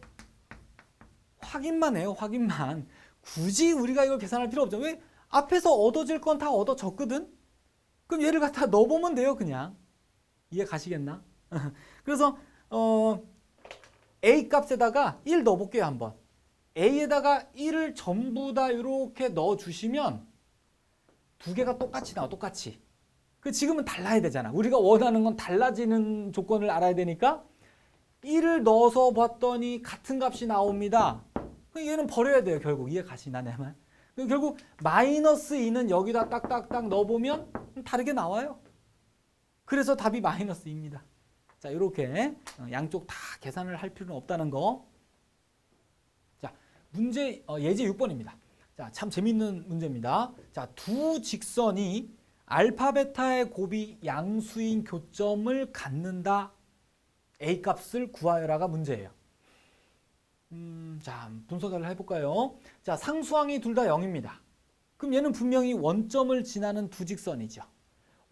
확인만 해요. 확인만. 굳이 우리가 이걸 계산할 필요 없죠. 왜? 앞에서 얻어질 건 다 얻어졌거든. 그럼 얘를 갖다 넣어보면 돼요. 그냥. 이해 가시겠나? 그래서 A 값에다가 1 넣어볼게요. 한번. A에다가 1을 전부 다 이렇게 넣어주시면 두 개가 똑같이 나와. 똑같이. 그 지금은 달라야 되잖아. 우리가 원하는 건 달라지는 조건을 알아야 되니까 1을 넣어서 봤더니 같은 값이 나옵니다. 얘는 버려야 돼요. 결국. 이해 가시나 내 말? 결국 마이너스 2는 여기다 딱딱딱 넣어보면 다르게 나와요. 그래서 답이 마이너스 2입니다. 자, 이렇게 양쪽 다 계산을 할 필요는 없다는 거. 자, 문제 예제 6번입니다. 자, 참 재밌는 문제입니다. 자, 두 직선이 알파 베타의 곱이 양수인 교점을 갖는다. A 값을 구하여라가 문제예요. 자, 분석을 해볼까요? 자, 상수항이 둘 다 0입니다. 그럼 얘는 분명히 원점을 지나는 두 직선이죠.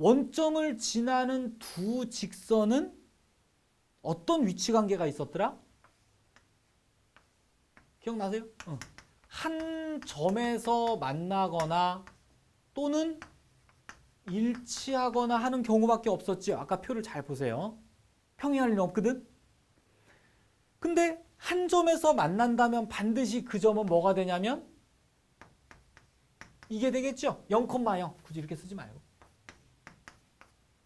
원점을 지나는 두 직선은 어떤 위치 관계가 있었더라? 기억나세요? 한 점에서 만나거나 또는 일치하거나 하는 경우밖에 없었죠. 아까 표를 잘 보세요. 평행할 리는 없거든. 근데 한 점에서 만난다면 반드시 그 점은 뭐가 되냐면 이게 되겠죠. 0,0. 굳이 이렇게 쓰지 말고.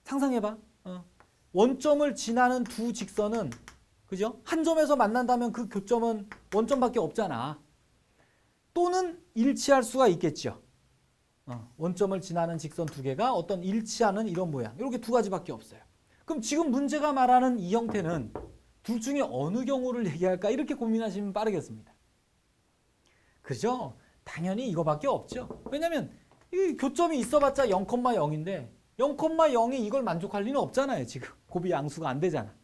상상해봐. 원점을 지나는 두 직선은 그죠? 한 점에서 만난다면 그 교점은 원점밖에 없잖아. 또는 일치할 수가 있겠죠. 원점을 지나는 직선 두 개가 어떤 일치하는 이런 모양. 이렇게 두 가지밖에 없어요. 그럼 지금 문제가 말하는 이 형태는 둘 중에 어느 경우를 얘기할까? 이렇게 고민하시면 빠르겠습니다. 그죠? 당연히 이거밖에 없죠. 왜냐면 이 교점이 있어봤자 0,0인데 0,0이 이걸 만족할 리는 없잖아요. 지금 곱이 양수가 안 되잖아.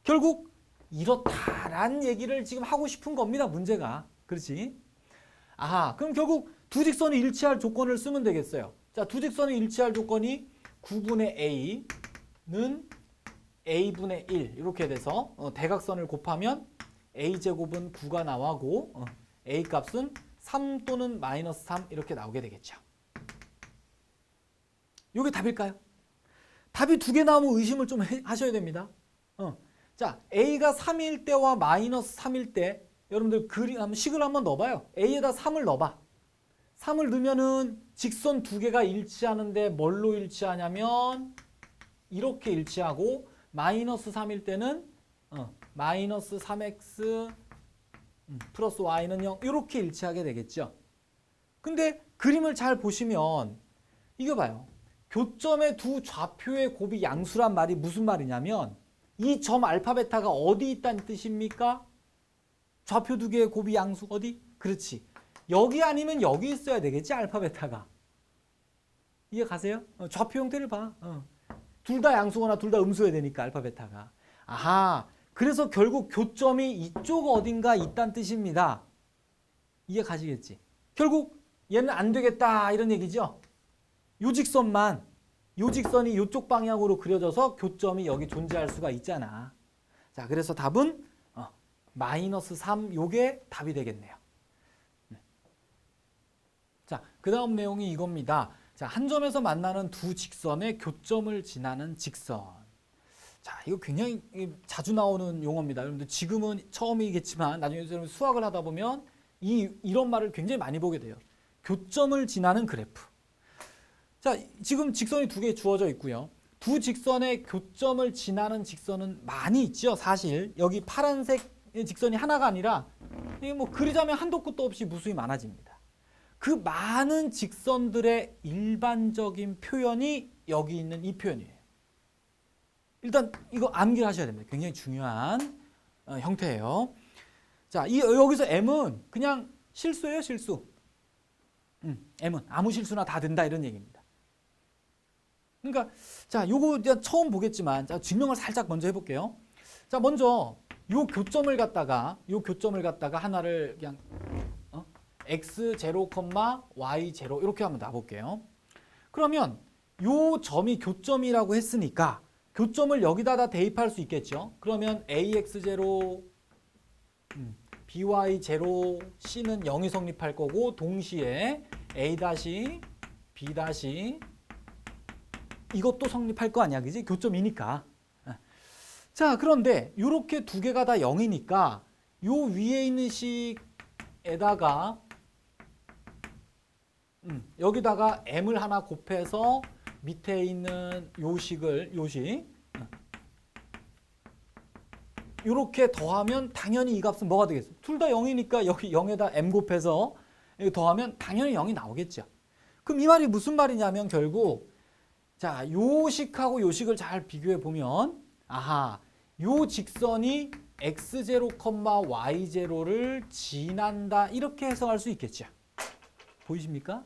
결국 이렇다란 얘기를 지금 하고 싶은 겁니다. 문제가. 그렇지? 아하, 그럼 결국 두 직선이 일치할 조건을 쓰면 되겠어요. 자, 두 직선이 일치할 조건이 9분의 a는 a분의 1 이렇게 돼서 대각선을 곱하면 a제곱은 9가 나오고 a 값은 3 또는 마이너스 3 이렇게 나오게 되겠죠. 이게 답일까요? 답이 두 개 나오면 의심을 좀 하셔야 됩니다. 자, a가 3일 때와 마이너스 3일 때 여러분들 식을 한번 넣어봐요. a에다 3을 넣어봐. 3을 넣으면은 직선 두 개가 일치하는데 뭘로 일치하냐면 이렇게 일치하고 마이너스 3일 때는 마이너스 3x 플러스 y는 0 이렇게 일치하게 되겠죠. 근데 그림을 잘 보시면 이거 봐요. 교점의 두 좌표의 곱이 양수란 말이 무슨 말이냐면 이 점 알파 베타가 어디 있다는 뜻입니까? 좌표 두 개의 곱이 양수 어디? 그렇지. 여기 아니면 여기 있어야 되겠지 알파 베타가. 이해 가세요? 좌표 형태를 봐. 둘 다 양수거나 둘 다 음수여야 되니까 알파 베타가. 아하. 그래서 결국 교점이 이쪽 어딘가 있다는 뜻입니다. 이해 가시겠지? 결국 얘는 안 되겠다 이런 얘기죠. 요 직선이 이쪽 방향으로 그려져서 교점이 여기 존재할 수가 있잖아. 자, 그래서 답은 마이너스 3 요게 답이 되겠네요. 자, 그 다음 내용이 이겁니다. 자, 한 점에서 만나는 두 직선의 교점을 지나는 직선. 자, 이거 굉장히 자주 나오는 용어입니다. 여러분들 지금은 처음이겠지만 나중에 수학을 하다 보면 이런 말을 굉장히 많이 보게 돼요. 교점을 지나는 그래프. 자, 지금 직선이 두 개 주어져 있고요. 두 직선의 교점을 지나는 직선은 많이 있죠. 사실 여기 파란색 직선이 하나가 아니라 이게 뭐 그리자면 한도 끝도 없이 무수히 많아집니다. 그 많은 직선들의 일반적인 표현이 여기 있는 이 표현이에요. 일단 이거 암기를 하셔야 됩니다. 굉장히 중요한 형태예요. 자, 여기서 m은 그냥 실수예요, 실수. m은 아무 실수나 다 된다 이런 얘기입니다. 그러니까 자, 요거 이제 처음 보겠지만 자, 증명을 살짝 먼저 해볼게요. 자, 먼저 요 교점을 갖다가 하나를 그냥 x0, y0 이렇게 한번 놔볼게요. 그러면 요 점이 교점이라고 했으니까 교점을 여기다 다 대입할 수 있겠죠. 그러면 ax0, by0, c는 0이 성립할 거고 동시에 a-, b- 이것도 성립할 거 아니야, 그지? 교점이니까. 자, 그런데 이렇게 두 개가 다 0이니까 요 위에 있는 식에다가 여기다가 m을 하나 곱해서 밑에 있는 요식 이렇게 더하면 당연히 이 값은 뭐가 되겠어? 둘 다 0이니까 여기 0에다 m 곱해서 더하면 당연히 0이 나오겠죠. 그럼 이 말이 무슨 말이냐면 결국 자, 요식하고 요식을 잘 비교해 보면 아하, 요 직선이 x0, y0를 지난다 이렇게 해석할 수 있겠죠. 보이십니까?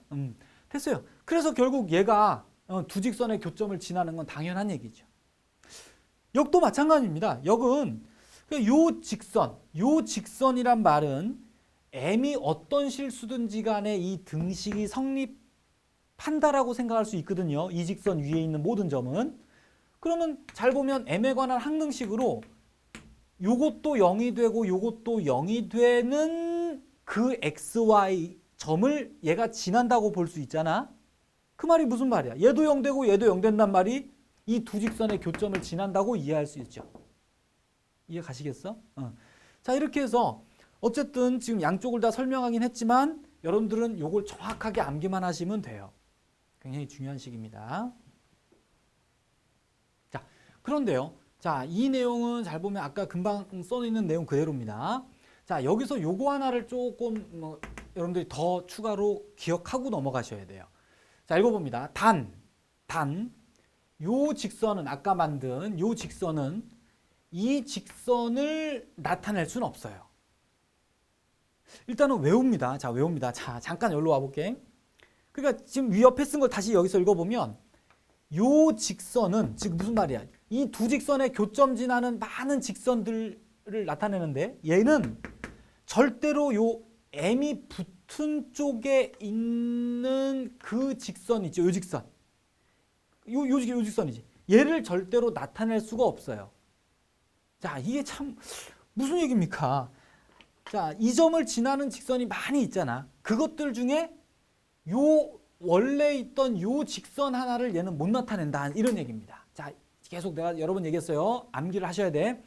됐어요. 그래서 결국 얘가 두 직선의 교점을 지나는 건 당연한 얘기죠. 역도 마찬가지입니다. 역은 요 직선이란 말은 m이 어떤 실수든지 간에 이 등식이 성립한다라고 생각할 수 있거든요. 이 직선 위에 있는 모든 점은. 그러면 잘 보면 m에 관한 항등식으로 요것도 0이 되고 요것도 0이 되는 그 xy 점을 얘가 지난다고 볼 수 있잖아. 그 말이 무슨 말이야? 얘도 0 되고 얘도 0 된단 말이 이 두 직선의 교점을 지난다고 이해할 수 있죠. 이해 가시겠어? 자, 이렇게 해서 어쨌든 지금 양쪽을 다 설명하긴 했지만 여러분들은 요걸 정확하게 암기만 하시면 돼요. 굉장히 중요한 식입니다. 자, 그런데요. 자, 이 내용은 잘 보면 아까 금방 써있는 내용 그대로입니다. 자, 여기서 요거 하나를 조금 여러분들이 더 추가로 기억하고 넘어가셔야 돼요. 자, 읽어봅니다. 요 직선은 아까 만든 요 직선은 이 직선을 나타낼 수는 없어요. 일단은 외웁니다. 자, 외웁니다. 자, 잠깐 여기로 와볼게. 그러니까 지금 위 옆에 쓴 걸 다시 여기서 읽어보면 요 직선은 지금 무슨 말이야? 이 두 직선의 교점 지나는 많은 직선들을 나타내는데 얘는 절대로 요 m이 붙은 쪽에 있는 그 직선 있죠. 요 직선. 요 직선이지. 얘를 절대로 나타낼 수가 없어요. 자, 이게 참 무슨 얘기입니까? 자, 이 점을 지나는 직선이 많이 있잖아. 그것들 중에 요 원래 있던 요 직선 하나를 얘는 못 나타낸다. 이런 얘기입니다. 자, 계속 내가 여러 번 얘기했어요. 암기를 하셔야 돼.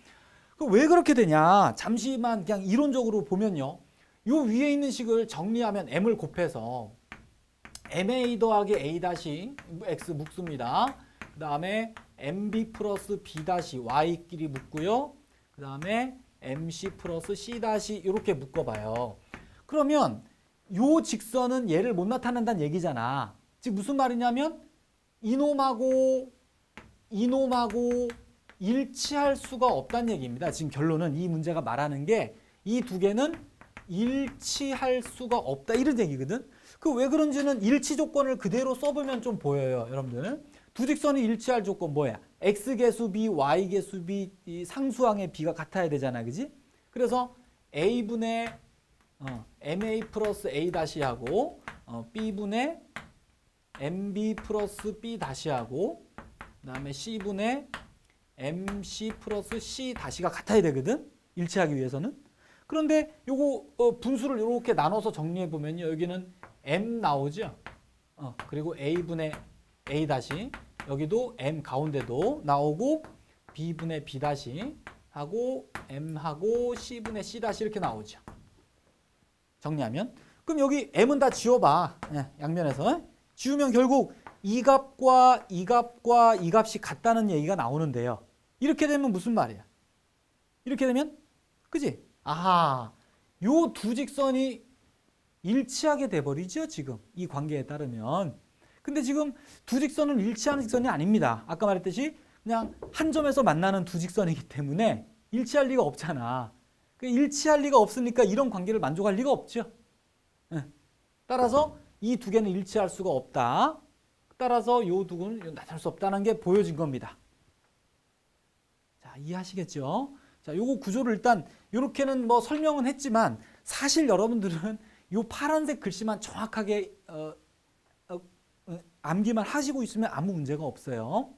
왜 그렇게 되냐? 잠시만 그냥 이론적으로 보면요. 요 위에 있는 식을 정리하면 m을 곱해서 ma 더하기 a 다시 x 묶습니다. 그 다음에 mb 플러스 b 다시 y끼리 묶고요. 그 다음에 mc 플러스 c 다시 이렇게 묶어봐요. 그러면 요 직선은 얘를 못 나타낸다는 얘기잖아. 즉 무슨 말이냐면 이놈하고 일치할 수가 없다는 얘기입니다. 지금 결론은 이 문제가 말하는 게 이 두 개는 일치할 수가 없다 이런 얘기거든. 그 왜 그런지는 일치 조건을 그대로 써보면 좀 보여요. 여러분들 두 직선이 일치할 조건 뭐야? x계수 b, y계수 b, 이 상수항의 b가 같아야 되잖아. 그지? 그래서 a분의 ma 플러스 a 다시 하고 b분의 mb 플러스 b 다시 하고 그 다음에 c분의 mc 플러스 c 다시가 같아야 되거든. 일치하기 위해서는. 그런데 요거 분수를 이렇게 나눠서 정리해 보면요. 여기는 m 나오죠. 그리고 a분의 a 다시 여기도 m 가운데도 나오고 b분의 b 다시 하고 m하고 c분의 c 다시 이렇게 나오죠. 정리하면 그럼 여기 m은 다 지워봐. 양면에서 지우면 결국 이 값과 이 값과 이 값이 같다는 얘기가 나오는데요. 이렇게 되면 무슨 말이야? 이렇게 되면 그지? 아하, 요 두 직선이 일치하게 돼버리죠. 지금 이 관계에 따르면. 근데 지금 두 직선은 일치하는 직선이 아닙니다. 아까 말했듯이 그냥 한 점에서 만나는 두 직선이기 때문에 일치할 리가 없잖아. 일치할 리가 없으니까 이런 관계를 만족할 리가 없죠. 따라서 이 두 개는 일치할 수가 없다. 따라서 요 두 개는 나타날 수 없다는 게 보여진 겁니다. 자, 이해하시겠죠? 자, 요거 구조를 일단 요렇게는 뭐 설명은 했지만 사실 여러분들은 요 파란색 글씨만 정확하게 암기만 하시고 있으면 아무 문제가 없어요.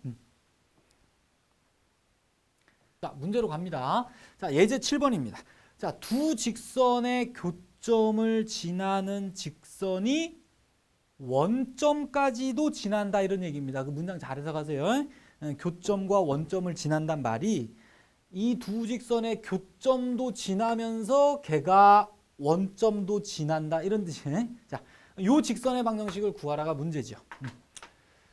자, 문제로 갑니다. 자, 예제 7번입니다. 자, 두 직선의 교점을 지나는 직선이 원점까지도 지난다 이런 얘기입니다. 그 문장 잘 해석하세요. 교점과 원점을 지난단 말이 이 두 직선의 교점도 지나면서 걔가 원점도 지난다 이런 뜻이에요. 자, 요 직선의 방정식을 구하라가 문제죠.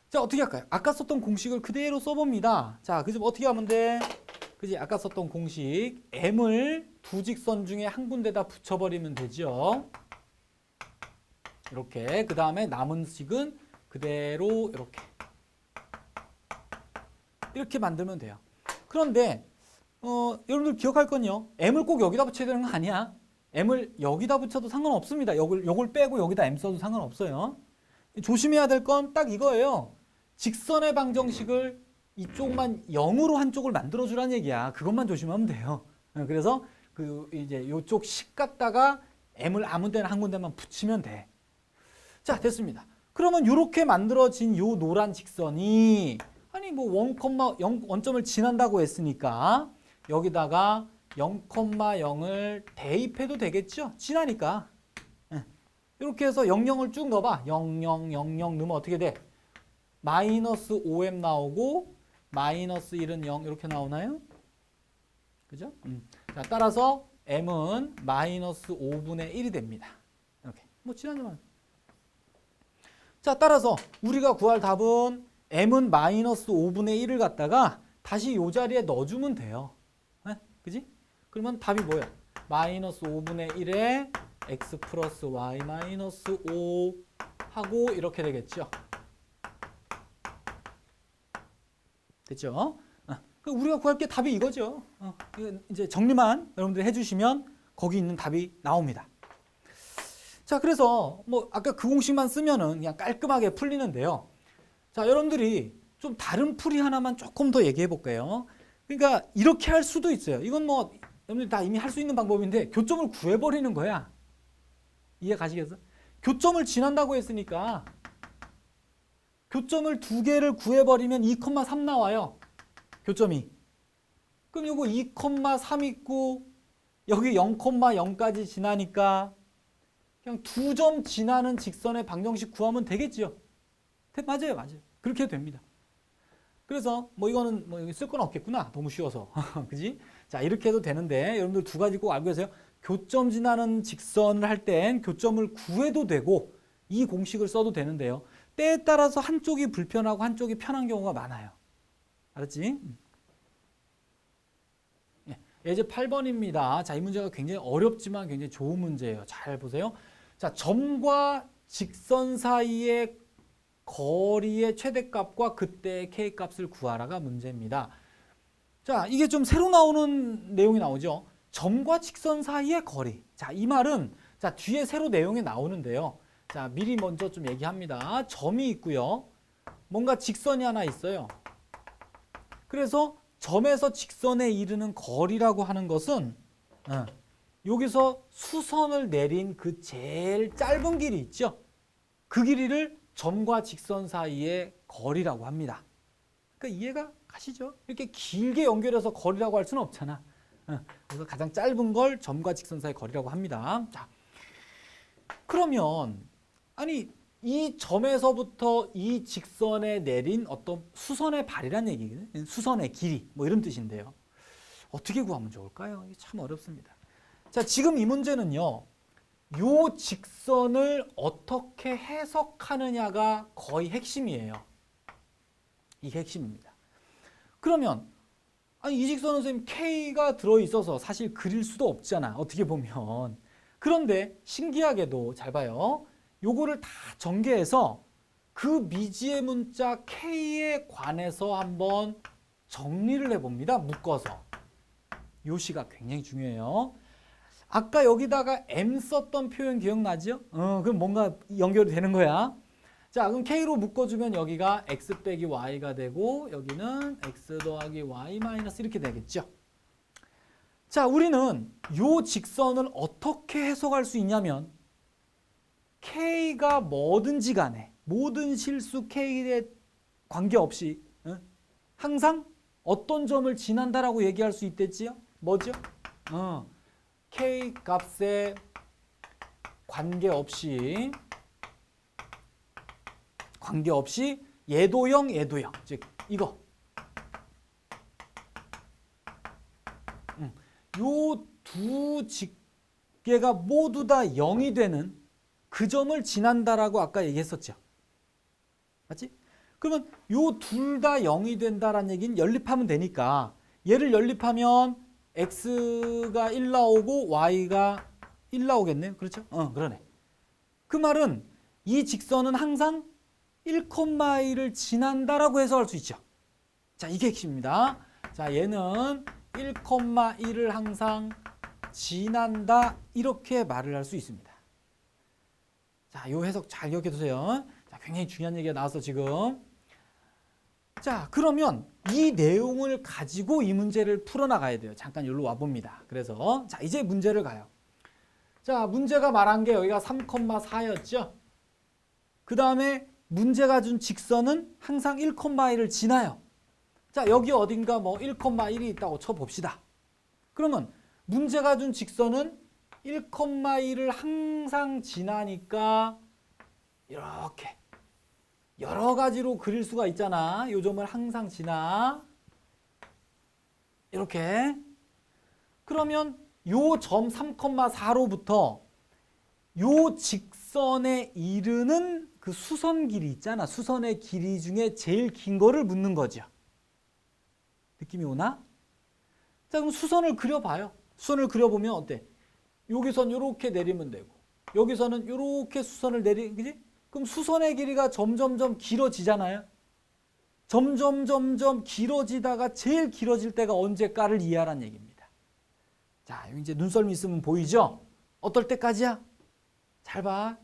자, 어떻게 할까요? 아까 썼던 공식을 그대로 써봅니다. 자, 그래서 어떻게 하면 돼? 그지? 아까 썼던 공식 m을 두 직선 중에 한 군데다 붙여버리면 되죠. 이렇게. 그 다음에 남은 식은 그대로 이렇게 만들면 돼요. 그런데 여러분들 기억할 건요. m을 꼭 여기다 붙여야 되는 거 아니야. m을 여기다 붙여도 상관없습니다. 요걸 빼고 여기다 m 써도 상관없어요. 조심해야 될 건 딱 이거예요. 직선의 방정식을 이쪽만 0으로 한쪽을 만들어 주라는 얘기야. 그것만 조심하면 돼요. 그래서 이제 요쪽 식 갖다가 m을 아무 데나 한 군데만 붙이면 돼. 자, 됐습니다. 그러면 이렇게 만들어진 요 노란 직선이 아니 뭐 1,0 원점을 지난다고 했으니까 여기다가 0,0을 대입해도 되겠죠? 지나니까. 이렇게 해서 00을 쭉 넣어봐. 00, 00 넣으면 어떻게 돼? 마이너스 5m 나오고 마이너스 1은 0 이렇게 나오나요? 그죠? 자, 따라서 m은 마이너스 5분의 1이 됩니다. 이렇게. 뭐 지나지만. 자, 따라서 우리가 구할 답은 m은 마이너스 5분의 1을 갖다가 다시 이 자리에 넣어주면 돼요. 그지? 그러면 답이 뭐예요? 마이너스 5분의 1에 x 플러스 y 마이너스 5 하고 이렇게 되겠죠. 됐죠? 우리가 구할 게 답이 이거죠. 이제 정리만 여러분들이 해주시면 거기 있는 답이 나옵니다. 자, 그래서 뭐 아까 그 공식만 쓰면은 그냥 깔끔하게 풀리는데요. 자, 여러분들이 좀 다른 풀이 하나만 조금 더 얘기해 볼게요. 그러니까 이렇게 할 수도 있어요. 이건 뭐 여러분들 다 이미 할 수 있는 방법인데 교점을 구해버리는 거야. 이해 가시겠어? 교점을 지난다고 했으니까 교점을 두 개를 구해버리면 2,3 나와요. 교점이. 그럼 요거 2,3 있고 여기 0,0까지 지나니까 그냥 두 점 지나는 직선의 방정식 구하면 되겠지요. 맞아요, 맞아요. 그렇게 해도 됩니다. 그래서 뭐 이거는 뭐 쓸 건 없겠구나. 너무 쉬워서. 그지? 자, 이렇게 해도 되는데 여러분들 두 가지 꼭 알고 계세요. 교점 지나는 직선을 할 땐 교점을 구해도 되고 이 공식을 써도 되는데요. 때에 따라서 한쪽이 불편하고 한쪽이 편한 경우가 많아요. 알았지? 예제 8번입니다. 자, 이 문제가 굉장히 어렵지만 굉장히 좋은 문제예요. 잘 보세요. 자, 점과 직선 사이의 거리의 최대값과 그때의 k값을 구하라가 문제입니다. 자, 이게 좀 새로 나오는 내용이 나오죠. 점과 직선 사이의 거리. 자, 이 말은 자, 뒤에 새로 내용이 나오는데요. 자, 미리 먼저 좀 얘기합니다. 점이 있고요. 뭔가 직선이 하나 있어요. 그래서 점에서 직선에 이르는 거리라고 하는 것은 여기서 수선을 내린 그 제일 짧은 길이 있죠. 그 길이를 점과 직선 사이의 거리라고 합니다. 그러니까 이해가 가시죠? 이렇게 길게 연결해서 거리라고 할 수는 없잖아. 그래서 가장 짧은 걸 점과 직선 사이의 거리라고 합니다. 자, 그러면 아니 이 점에서부터 이 직선에 내린 어떤 수선의 발이란 얘기거든요. 수선의 길이 뭐 이런 뜻인데요. 어떻게 구하면 좋을까요? 이게 참 어렵습니다. 자, 지금 이 문제는요. 요 직선을 어떻게 해석하느냐가 거의 핵심이에요. 이게 핵심입니다. 그러면 아니 이 직선은 선생님 K가 들어있어서 사실 그릴 수도 없잖아. 어떻게 보면. 그런데 신기하게도 잘 봐요. 요거를 다 전개해서 그 미지의 문자 K에 관해서 한번 정리를 해봅니다. 묶어서. 요 시가 굉장히 중요해요. 아까 여기다가 M 썼던 표현 기억나죠? 그럼 뭔가 연결이 되는 거야. 자, 그럼 K로 묶어주면 여기가 X 빼기 Y가 되고 여기는 X 더하기 Y 마이너스 이렇게 되겠죠. 자, 우리는 요 직선을 어떻게 해석할 수 있냐면 K가 뭐든지 간에 모든 실수 K에 관계없이 항상 어떤 점을 지난다라고 얘기할 수 있댔지요? 뭐죠? K 값에 관계없이 얘도 0, 얘도 0. 즉 이거. 요 두 직계가 모두 다 0이 되는 그 점을 지난다라고 아까 얘기했었죠. 맞지? 그러면 요 둘 다 0이 된다라는 얘기는 연립하면 되니까 얘를 연립하면 x가 1 나오고 y가 1 나오겠네요. 그렇죠? 그러네. 그 말은 이 직선은 항상 1,1을 지난다라고 해석할 수 있죠. 자, 이게 핵심입니다. 자, 얘는 1,1을 항상 지난다 이렇게 말을 할 수 있습니다. 자, 요 해석 잘 기억해 두세요. 자, 굉장히 중요한 얘기가 나와서 지금. 자, 그러면 이 내용을 가지고 이 문제를 풀어나가야 돼요. 잠깐 여기로 와봅니다. 그래서 자, 이제 문제를 가요. 자, 문제가 말한 게 여기가 3,4였죠. 그 다음에 문제가 준 직선은 항상 1,1을 지나요. 자, 여기 어딘가 뭐 1,1이 있다고 쳐봅시다. 그러면 문제가 준 직선은 1,1을 항상 지나니까 이렇게 여러 가지로 그릴 수가 있잖아. 요 점을 항상 지나. 이렇게. 그러면 요 점 3,4로부터 요 직선에 이르는 그 수선 길이 있잖아. 수선의 길이 중에 제일 긴 거를 묻는 거죠. 느낌이 오나? 자, 그럼 수선을 그려봐요. 수선을 그려보면 어때? 여기선 이렇게 내리면 되고 여기서는 이렇게 수선을 그지? 그럼 수선의 길이가 점점점 길어지잖아요. 점점 길어지다가 제일 길어질 때가 언제까를 이해하라는 얘기입니다. 자, 여기 이제 눈썰미 있으면 보이죠? 어떨 때까지야? 잘 봐.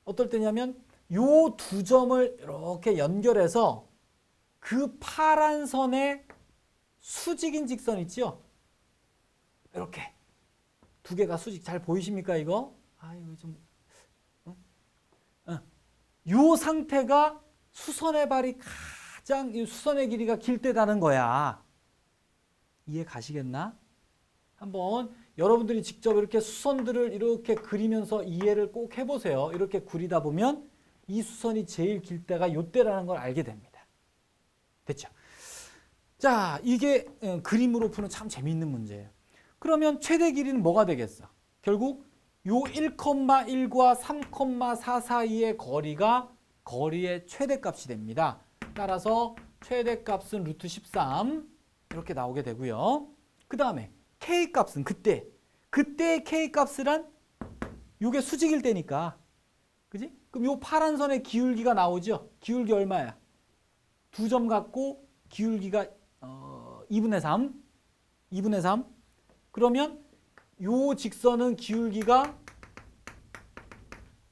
어떨 때냐면 요 두 점을 이렇게 연결해서 그 파란 선에 수직인 직선 있죠? 이렇게 두 개가 수직 잘 보이십니까 이거? 아, 이거 좀 요 상태가 수선의 발이 가장 수선의 길이가 길 때다는 거야. 이해 가시겠나? 한번 여러분들이 직접 이렇게 수선들을 이렇게 그리면서 이해를 꼭 해보세요. 이렇게 그리다 보면 이 수선이 제일 길 때가 요때라는 걸 알게 됩니다. 됐죠? 자, 이게 그림으로 푸는 참 재미있는 문제예요. 그러면 최대 길이는 뭐가 되겠어? 결국 요 1,1과 3,4 사이의 거리가 거리의 최대값이 됩니다. 따라서 최대값은 루트 13 이렇게 나오게 되고요. 그 다음에 K값은 그때의 K값이란 요게 수직일 때니까, 그지? 그럼 요 파란 선의 기울기가 나오죠? 기울기 얼마야? 2점 갖고 기울기가 2분의 3. 그러면 요 직선은 기울기가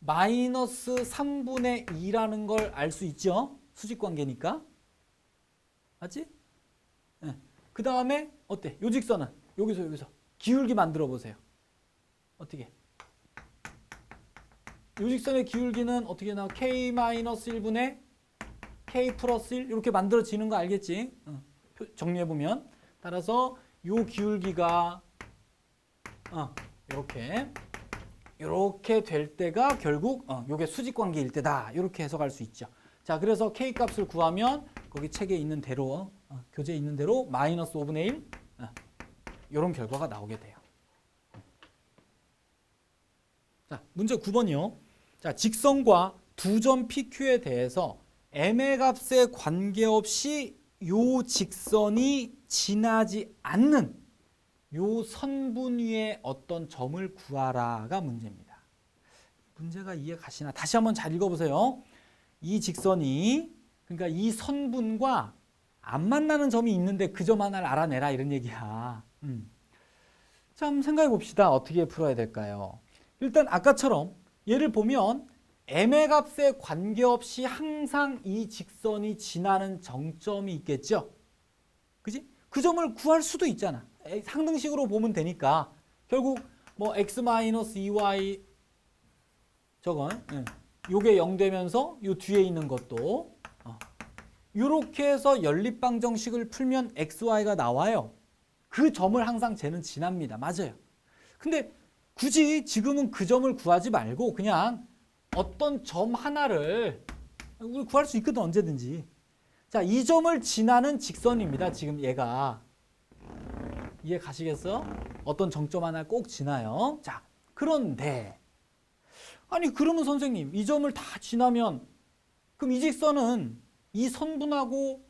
마이너스 3분의 2라는 걸 알 수 있죠? 수직 관계니까. 맞지? 네. 그 다음에 어때? 요 직선은 여기서 기울기 만들어 보세요. 어떻게? 요 직선의 기울기는 어떻게 나와? K-1분의 K 플러스 1 이렇게 만들어지는 거 알겠지? 정리해보면. 따라서 요 기울기가 이렇게 될 때가 결국 요게 수직관계일 때다. 이렇게 해석할 수 있죠. 자, 그래서 K 값을 구하면 거기 책에 있는 대로 교재에 있는 대로 마이너스 5분의 1 이런 결과가 나오게 돼요. 자, 문제 9번이요. 자, 직선과 두 점 PQ에 대해서 M의 값에 관계없이 요 직선이 지나지 않는 요 선분 위에 어떤 점을 구하라가 문제입니다. 문제가 이해 가시나? 다시 한번 잘 읽어보세요. 이 직선이, 그러니까 이 선분과 안 만나는 점이 있는데 그 점 하나를 알아내라 이런 얘기야. 참 생각해 봅시다. 어떻게 풀어야 될까요? 일단 아까처럼 얘를 보면 M의 값에 관계없이 항상 이 직선이 지나는 정점이 있겠죠? 그지? 그 점을 구할 수도 있잖아. 상등식으로 보면 되니까 결국 뭐 x-2y 저건 요게 0 되면서 요 뒤에 있는 것도 요렇게 해서 연립방정식을 풀면 xy가 나와요. 그 점을 항상 쟤는 지납니다. 맞아요. 근데 굳이 지금은 그 점을 구하지 말고 그냥 어떤 점 하나를 우리 구할 수 있거든, 언제든지. 자, 이 점을 지나는 직선입니다. 지금 얘가. 이해 가시겠어? 어떤 정점 하나 꼭 지나요. 자, 그런데 아니 그러면 선생님 이 점을 다 지나면 그럼 이 직선은 이 선분하고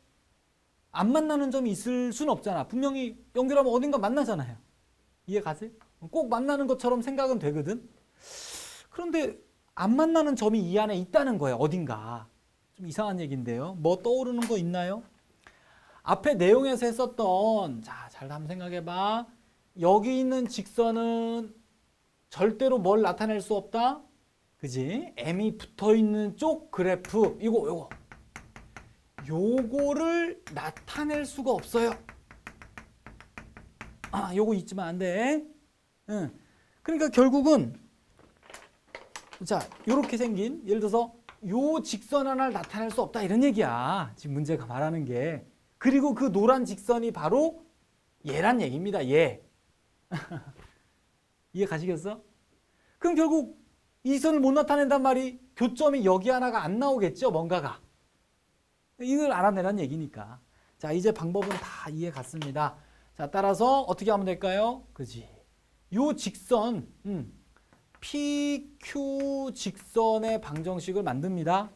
안 만나는 점이 있을 수는 없잖아. 분명히 연결하면 어딘가 만나잖아요. 이해 가세요? 꼭 만나는 것처럼 생각은 되거든. 그런데 안 만나는 점이 이 안에 있다는 거예요. 어딘가. 좀 이상한 얘기인데요. 뭐 떠오르는 거 있나요? 앞에 내용에서 했었던, 자, 잘 한번 생각해봐. 여기 있는 직선은 절대로 뭘 나타낼 수 없다? 그지? M이 붙어 있는 쪽 그래프, 요거를 나타낼 수가 없어요. 요거 잊지만 안 돼. 그러니까 결국은, 자, 요렇게 생긴, 예를 들어서 요 직선 하나를 나타낼 수 없다 이런 얘기야. 지금 문제가 말하는 게. 그리고 그 노란 직선이 바로 얘란 얘기입니다. 얘. 이해 가시겠어? 그럼 결국 이 선을 못 나타낸단 말이 교점이 여기 하나가 안 나오겠죠. 뭔가가. 이걸 알아내란 얘기니까. 자, 이제 방법은 다 이해 갔습니다. 자, 따라서 어떻게 하면 될까요? 그지? 요 직선, PQ 직선의 방정식을 만듭니다.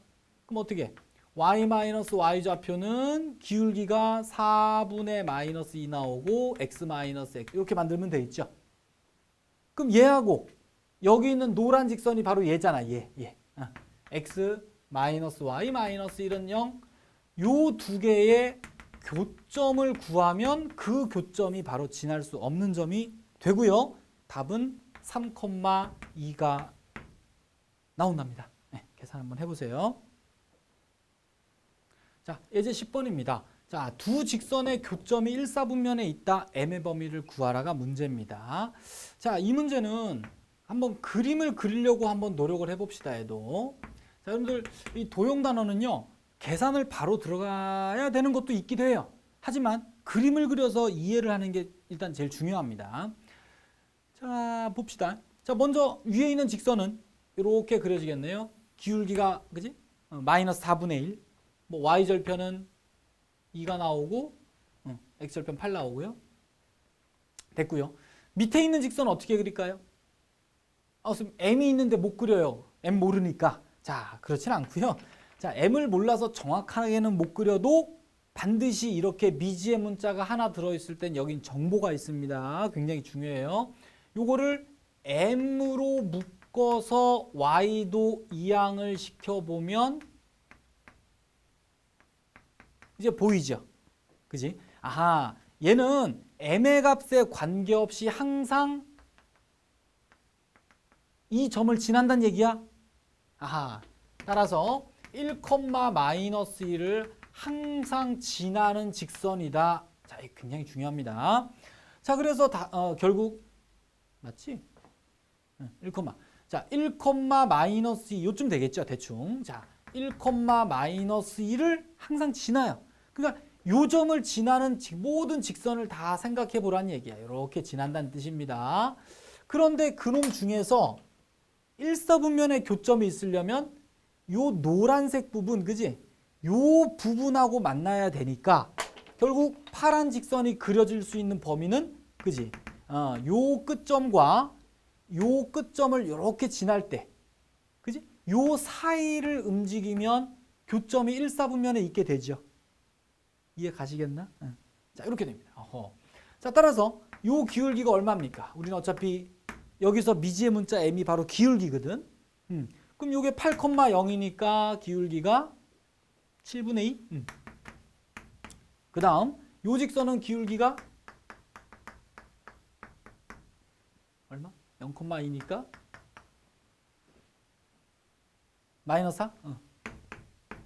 그럼 어떻게? y-y 좌표는 기울기가 4분의 마이너스 2 나오고 x-x 이렇게 만들면 되겠죠. 그럼 얘하고 여기 있는 노란 직선이 바로 얘잖아. 얘. x-y-1은 0. 요 두 개의 교점을 구하면 그 교점이 바로 지날 수 없는 점이 되고요. 답은 3,2가 나온답니다. 네, 계산 한번 해보세요. 자, 예제 10번입니다. 자, 두 직선의 교점이 일사분면에 있다. M의 범위를 구하라가 문제입니다. 자, 이 문제는 한번 그림을 그리려고 한번 노력을 해봅시다. 얘도. 자, 여러분들 이 도형 단어는요. 계산을 바로 들어가야 되는 것도 있기도 해요. 하지만 그림을 그려서 이해를 하는 게 일단 제일 중요합니다. 자, 봅시다. 자, 먼저 위에 있는 직선은 이렇게 그려지겠네요. 기울기가 그지? 마이너스 4분의 1. 뭐 y절편은 2가 나오고 x절편 8 나오고요. 됐고요. 밑에 있는 직선 어떻게 그릴까요? m이 있는데 못 그려요. m 모르니까. 자, 그렇진 않고요. 자, m을 몰라서 정확하게는 못 그려도 반드시 이렇게 미지의 문자가 하나 들어있을 땐 여긴 정보가 있습니다. 굉장히 중요해요. 요거를 m으로 묶어서 y도 이항을 시켜보면 이제 보이죠? 그지? 아하, 얘는 m의 값에 관계없이 항상 이 점을 지난다는 얘기야? 아하, 따라서 1,-1을 항상 지나는 직선이다. 자, 이게 굉장히 중요합니다. 자, 그래서 결국 맞지? 1, 자, 1,-2 요쯤 되겠죠, 대충. 자, 1,-1을 항상 지나요. 그러니까 요 점을 지나는 모든 직선을 다 생각해 보라는 얘기야. 이렇게 지난다는 뜻입니다. 그런데 그놈 중에서 일사분면의 교점이 있으려면 요 노란색 부분, 그지? 요 부분하고 만나야 되니까 결국 파란 직선이 그려질 수 있는 범위는, 그지? 요 끝점과 요 끝점을 이렇게 지날 때, 그지? 요 사이를 움직이면 교점이 일사분면에 있게 되죠. 이해 가시겠나? 자, 이렇게 됩니다. 자, 따라서 요 기울기가 얼마입니까? 우리는 어차피 여기서 미지의 문자 m이 바로 기울기거든. 그럼 요게 8,0이니까 기울기가 7분의 2. 그 다음 요 직선은 기울기가 얼마? 0,2니까 마이너스 4?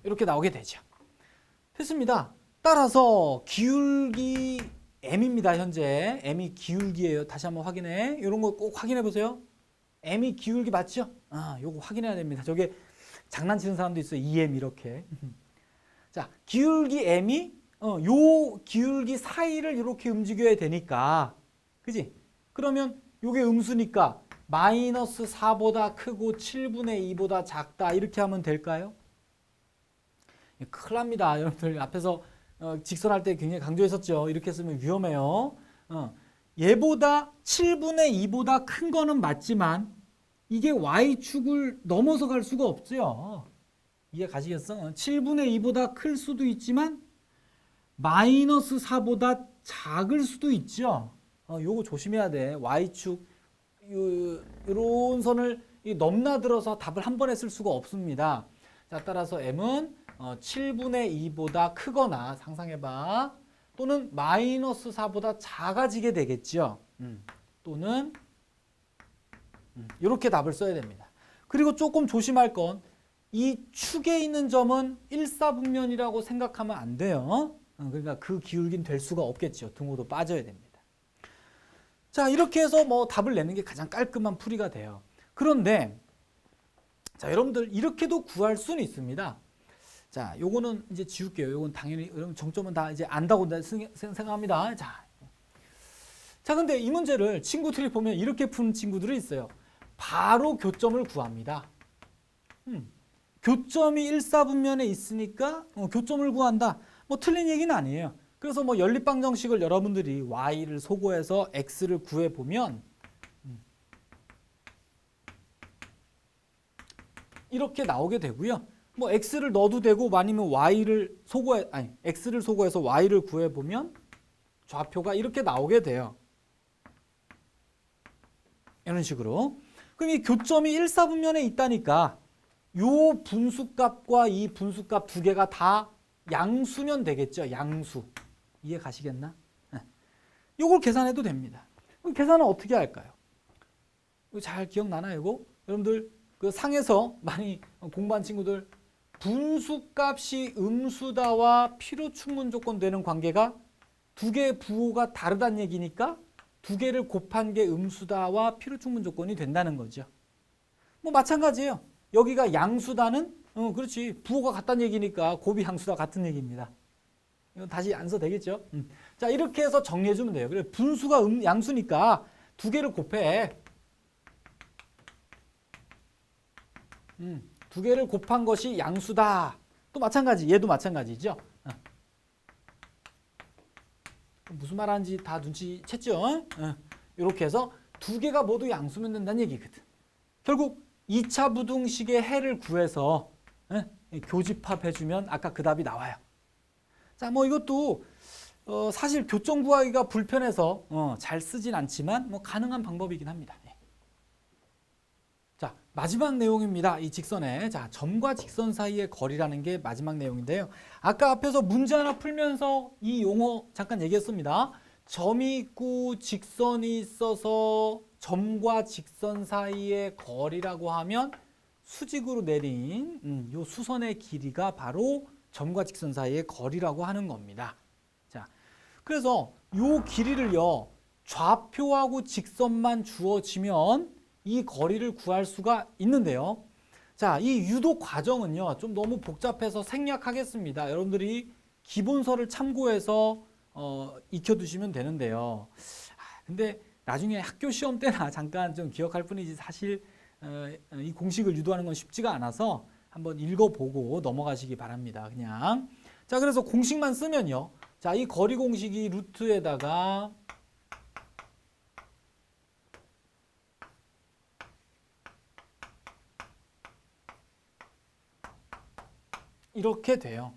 이렇게 나오게 되죠. 됐습니다. 따라서 기울기 m입니다. 현재 m이 기울기예요. 다시 한번 확인해. 이런 거 꼭 확인해 보세요. m이 기울기 맞죠? 요거 확인해야 됩니다. 저게 장난치는 사람도 있어요. 2m 이렇게. 자, 기울기 m이 요 기울기 사이를 이렇게 움직여야 되니까, 그지? 그러면 요게 음수니까 마이너스 4보다 크고 7분의 2보다 작다 이렇게 하면 될까요? 큰일 납니다. 여러분들 앞에서 직선할 때 굉장히 강조했었죠. 이렇게 쓰면 위험해요. 얘보다 7분의 2보다 큰 거는 맞지만 이게 y축을 넘어서 갈 수가 없죠. 이해 가시겠어? 7분의 2보다 클 수도 있지만 마이너스 4보다 작을 수도 있죠. 요거 조심해야 돼. y축 요런 선을 넘나들어서 답을 한 번에 쓸 수가 없습니다. 자, 따라서 m은 7분의 2보다 크거나 상상해봐. 또는 마이너스 4보다 작아지게 되겠죠. 또는 이렇게 답을 써야 됩니다. 그리고 조금 조심할 건 이 축에 있는 점은 일사분면이라고 생각하면 안 돼요. 그러니까 그 기울기는 될 수가 없겠죠. 등호도 빠져야 됩니다. 자, 이렇게 해서 뭐 답을 내는 게 가장 깔끔한 풀이가 돼요. 그런데 자, 여러분들 이렇게도 구할 수는 있습니다. 자, 요거는 이제 지울게요. 요건 당연히 여러분 정점은 다 이제 안다고 생각합니다. 자, 근데 이 문제를 친구들이 보면 이렇게 푸는 친구들이 있어요. 바로 교점을 구합니다. 교점이 일사분면에 있으니까 교점을 구한다. 뭐 틀린 얘기는 아니에요. 그래서 뭐 연립방정식을 여러분들이 y를 소거해서 x를 구해 보면 이렇게 나오게 되고요. 뭐 x를 넣어도 되고 아니면 x를 소거해서 y를 구해 보면 좌표가 이렇게 나오게 돼요. 이런 식으로. 그럼 이 교점이 일사분면에 있다니까 요 분수값과 이 분수값 두 개가 다 양수면 되겠죠. 양수. 이해 가시겠나? 요걸 계산해도 됩니다. 그럼 계산은 어떻게 할까요? 잘 기억나나요? 이거? 여러분들 그 상에서 많이 공부한 친구들 분수값이 음수다와 필요충분 조건 되는 관계가 두 개의 부호가 다르다는 얘기니까 두 개를 곱한 게 음수다와 필요충분 조건이 된다는 거죠. 뭐 마찬가지예요. 여기가 양수다는 그렇지. 부호가 같다는 얘기니까 곱이 양수다 같은 얘기입니다. 이거 다시 안 써도 되겠죠? 자, 이렇게 해서 정리해주면 돼요. 그래, 분수가 양수니까 두 개를 곱해. 두 개를 곱한 것이 양수다. 또 마찬가지, 얘도 마찬가지죠. 무슨 말하는지 다 눈치챘죠? 이렇게 해서 두 개가 모두 양수면 된다는 얘기거든. 결국 2차 부등식의 해를 구해서 교집합해주면 아까 그 답이 나와요. 자, 뭐 이것도 사실 교점 구하기가 불편해서 잘 쓰진 않지만 뭐 가능한 방법이긴 합니다. 자, 마지막 내용입니다. 이 직선에 자, 점과 직선 사이의 거리라는 게 마지막 내용인데요. 아까 앞에서 문제 하나 풀면서 이 용어 잠깐 얘기했습니다. 점이 있고 직선이 있어서 점과 직선 사이의 거리라고 하면 수직으로 내린 요 수선의 길이가 바로 점과 직선 사이의 거리라고 하는 겁니다. 자, 그래서 요 길이를요, 좌표하고 직선만 주어지면 이 거리를 구할 수가 있는데요. 자, 이 유도 과정은요, 좀 너무 복잡해서 생략하겠습니다. 여러분들이 기본서를 참고해서 익혀두시면 되는데요. 근데 나중에 학교 시험 때나 잠깐 좀 기억할 뿐이지 사실 이 공식을 유도하는 건 쉽지가 않아서 한번 읽어보고 넘어가시기 바랍니다. 그냥. 자, 그래서 공식만 쓰면요. 자, 이 거리 공식이 루트에다가 이렇게 돼요.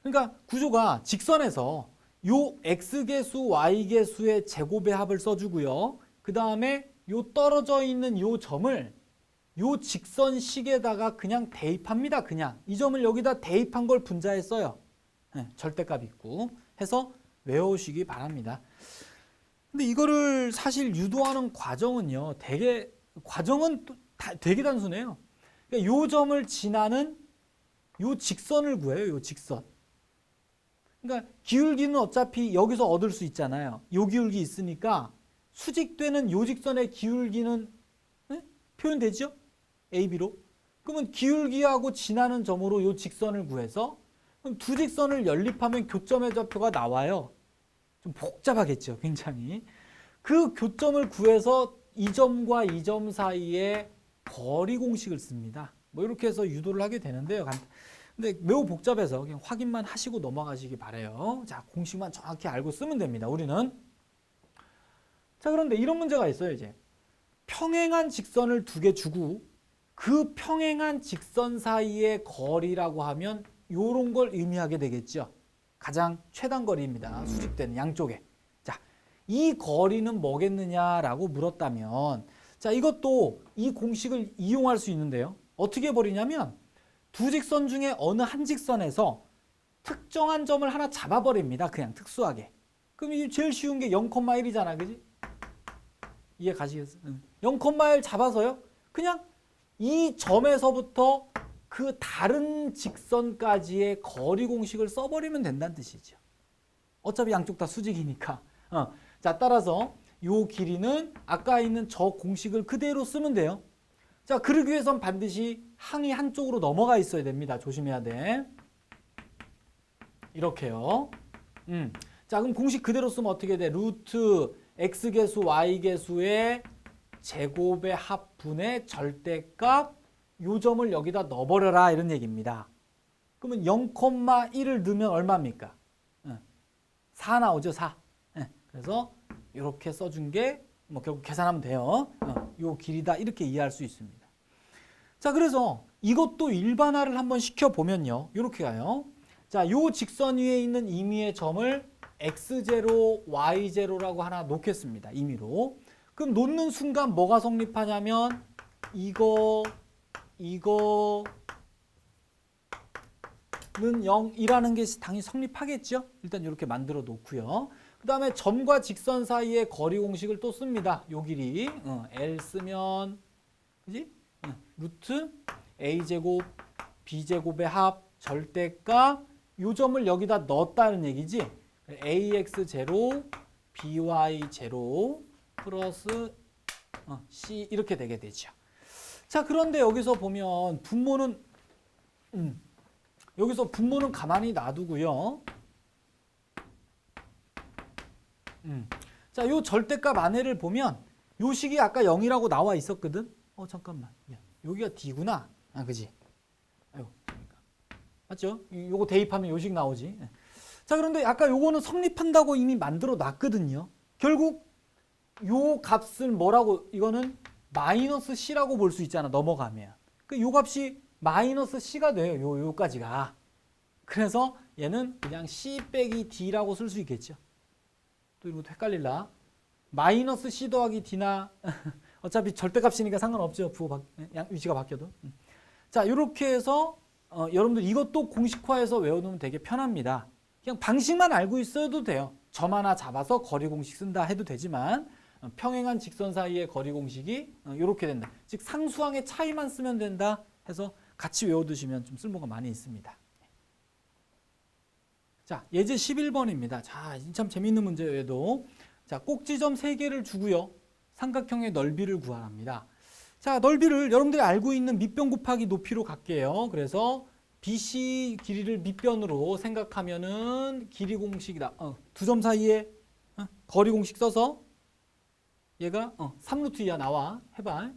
그러니까 구조가 직선에서 요 x계수, y계수의 제곱의 합을 써주고요. 그 다음에 요 떨어져 있는 요 점을 요 직선식에다가 그냥 대입합니다. 그냥 이 점을 여기다 대입한 걸 분자에 써요. 절대값 있고 해서 외워오시기 바랍니다. 근데 이거를 사실 유도하는 과정은요, 과정은 되게 단순해요. 그러니까 요 점을 지나는 요 직선을 구해요. 요 직선. 그러니까 기울기는 어차피 여기서 얻을 수 있잖아요. 요 기울기 있으니까 수직되는 요 직선의 기울기는 표현되죠? AB로. 그러면 기울기하고 지나는 점으로 요 직선을 구해서 그럼 두 직선을 연립하면 교점의 좌표가 나와요. 좀 복잡하겠죠, 굉장히. 그 교점을 구해서 이 점과 이 점 사이에 거리 공식을 씁니다. 뭐 이렇게 해서 유도를 하게 되는데요. 근데 매우 복잡해서 그냥 확인만 하시고 넘어가시기 바래요. 자, 공식만 정확히 알고 쓰면 됩니다. 우리는. 자, 그런데 이런 문제가 있어요, 이제. 평행한 직선을 두 개 주고 그 평행한 직선 사이의 거리라고 하면 요런 걸 의미하게 되겠죠. 가장 최단 거리입니다. 수직되는 양쪽에. 자, 이 거리는 뭐겠느냐라고 물었다면, 자, 이것도 이 공식을 이용할 수 있는데요. 어떻게 해버리냐면 두 직선 중에 어느 한 직선에서 특정한 점을 하나 잡아버립니다. 그냥 특수하게. 그럼 이게 제일 쉬운 게 0,1이잖아. 그지? 이해 가시겠어요? 0,1 잡아서요. 그냥 이 점에서부터 그 다른 직선까지의 거리 공식을 써버리면 된다는 뜻이죠. 어차피 양쪽 다 수직이니까. 자, 따라서 요 길이는 아까 있는 저 공식을 그대로 쓰면 돼요. 자, 그러기 위해선 반드시 항이 한쪽으로 넘어가 있어야 됩니다. 조심해야 돼. 이렇게요. 자, 그럼 공식 그대로 쓰면 어떻게 돼? 루트 x계수, y계수의 제곱의 합분의 절대값 요 점을 여기다 넣어버려라 이런 얘기입니다. 그러면 0,1을 넣으면 얼마입니까? 4 나오죠, 4. 그래서 이렇게 써준 게 뭐 결국 계산하면 돼요. 요 길이다 이렇게 이해할 수 있습니다. 자, 그래서 이것도 일반화를 한번 시켜보면요. 이렇게 가요. 자, 요 직선 위에 있는 임의의 점을 x0, y0라고 하나 놓겠습니다. 임의로. 그럼 놓는 순간 뭐가 성립하냐면 이거는 0이라는 게 당연히 성립하겠죠. 일단 이렇게 만들어 놓고요. 그 다음에 점과 직선 사이의 거리 공식을 또 씁니다. 요 길이 L 쓰면 그지? 루트 A제곱 B제곱의 합 절대값 요 점을 여기다 넣었다는 얘기지. AX0 BY0 플러스 C 이렇게 되게 되죠. 자, 그런데 여기서 보면 분모는 여기서 분모는 가만히 놔두고요. 자, 요 절대값 안에를 보면 요 식이 아까 0이라고 나와 있었거든. 잠깐만. 여기가 D구나. 아, 그지? 아유, 그러니까. 맞죠? 요거 대입하면 요 식 나오지. 자, 그런데 아까 요거는 성립한다고 이미 만들어 놨거든요. 결국 요 값을 뭐라고, 이거는 마이너스 C라고 볼 수 있잖아, 넘어가면. 요 값이 마이너스 C가 돼요, 요까지가. 그래서 얘는 그냥 C 빼기 D라고 쓸 수 있겠죠. 또 이것도 헷갈릴라. 마이너스 C 더하기 D나 어차피 절대값이니까 상관없죠, 위치가 바뀌어도. 자, 이렇게 해서 여러분들 이것도 공식화해서 외워두면 되게 편합니다. 그냥 방식만 알고 있어도 돼요. 점 하나 잡아서 거리 공식 쓴다 해도 되지만 평행한 직선 사이의 거리 공식이 이렇게 된다. 즉 상수항의 차이만 쓰면 된다 해서 같이 외워두시면 좀 쓸모가 많이 있습니다. 자, 예제 11번입니다. 자, 참 재미있는 문제예요, 얘도. 자, 꼭지점 3개를 주고요. 삼각형의 넓이를 구하랍니다. 자, 넓이를 여러분들이 알고 있는 밑변 곱하기 높이로 갈게요. 그래서 BC 길이를 밑변으로 생각하면은 길이 공식이다. 두 점 사이에 거리 공식 써서 얘가 3루트 이하 나와. 해봐.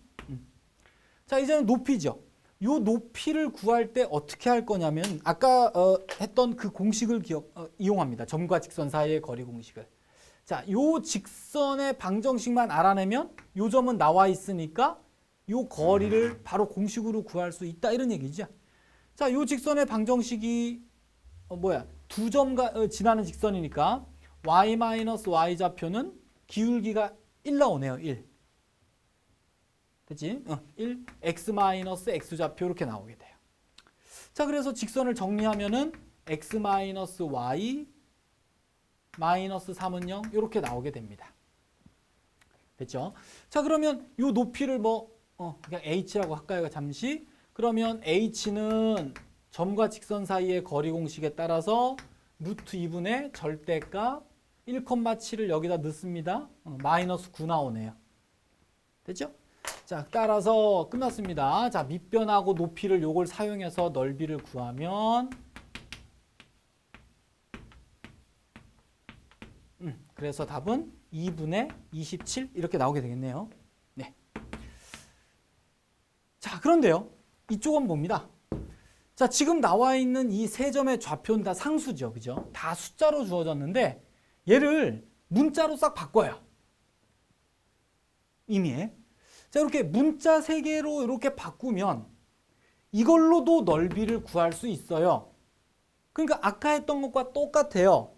자, 이제는 높이죠. 요 높이를 구할 때 어떻게 할 거냐면 아까 했던 그 공식을 이용합니다. 점과 직선 사이의 거리 공식을. 자, 요 직선의 방정식만 알아내면 요 점은 나와 있으니까 요 거리를 바로 공식으로 구할 수 있다 이런 얘기죠. 자, 요 직선의 방정식이 두 점 지나는 직선이니까 y-y 좌표는 기울기가 1 나오네요. 1. 됐지? 1, x-x 좌표 이렇게 나오게 돼요. 자, 그래서 직선을 정리하면은 x-y 마이너스 3은 0 이렇게 나오게 됩니다. 됐죠? 자, 그러면 요 높이를 그냥 h라고 할까요? 잠시. 그러면 h는 점과 직선 사이의 거리 공식에 따라서 루트 2분의 절대값 1,7을 여기다 넣습니다. 마이너스 9 나오네요. 됐죠? 자, 따라서 끝났습니다. 자, 밑변하고 높이를 요걸 사용해서 넓이를 구하면 그래서 답은 2분의 27 이렇게 나오게 되겠네요. 네. 자, 그런데요. 이쪽은 뭡니다. 자, 지금 나와 있는 이 세 점의 좌표는 다 상수죠. 그죠? 다 숫자로 주어졌는데 얘를 문자로 싹 바꿔요. 이미. 자, 이렇게 문자 3개로 이렇게 바꾸면 이걸로도 넓이를 구할 수 있어요. 그러니까 아까 했던 것과 똑같아요.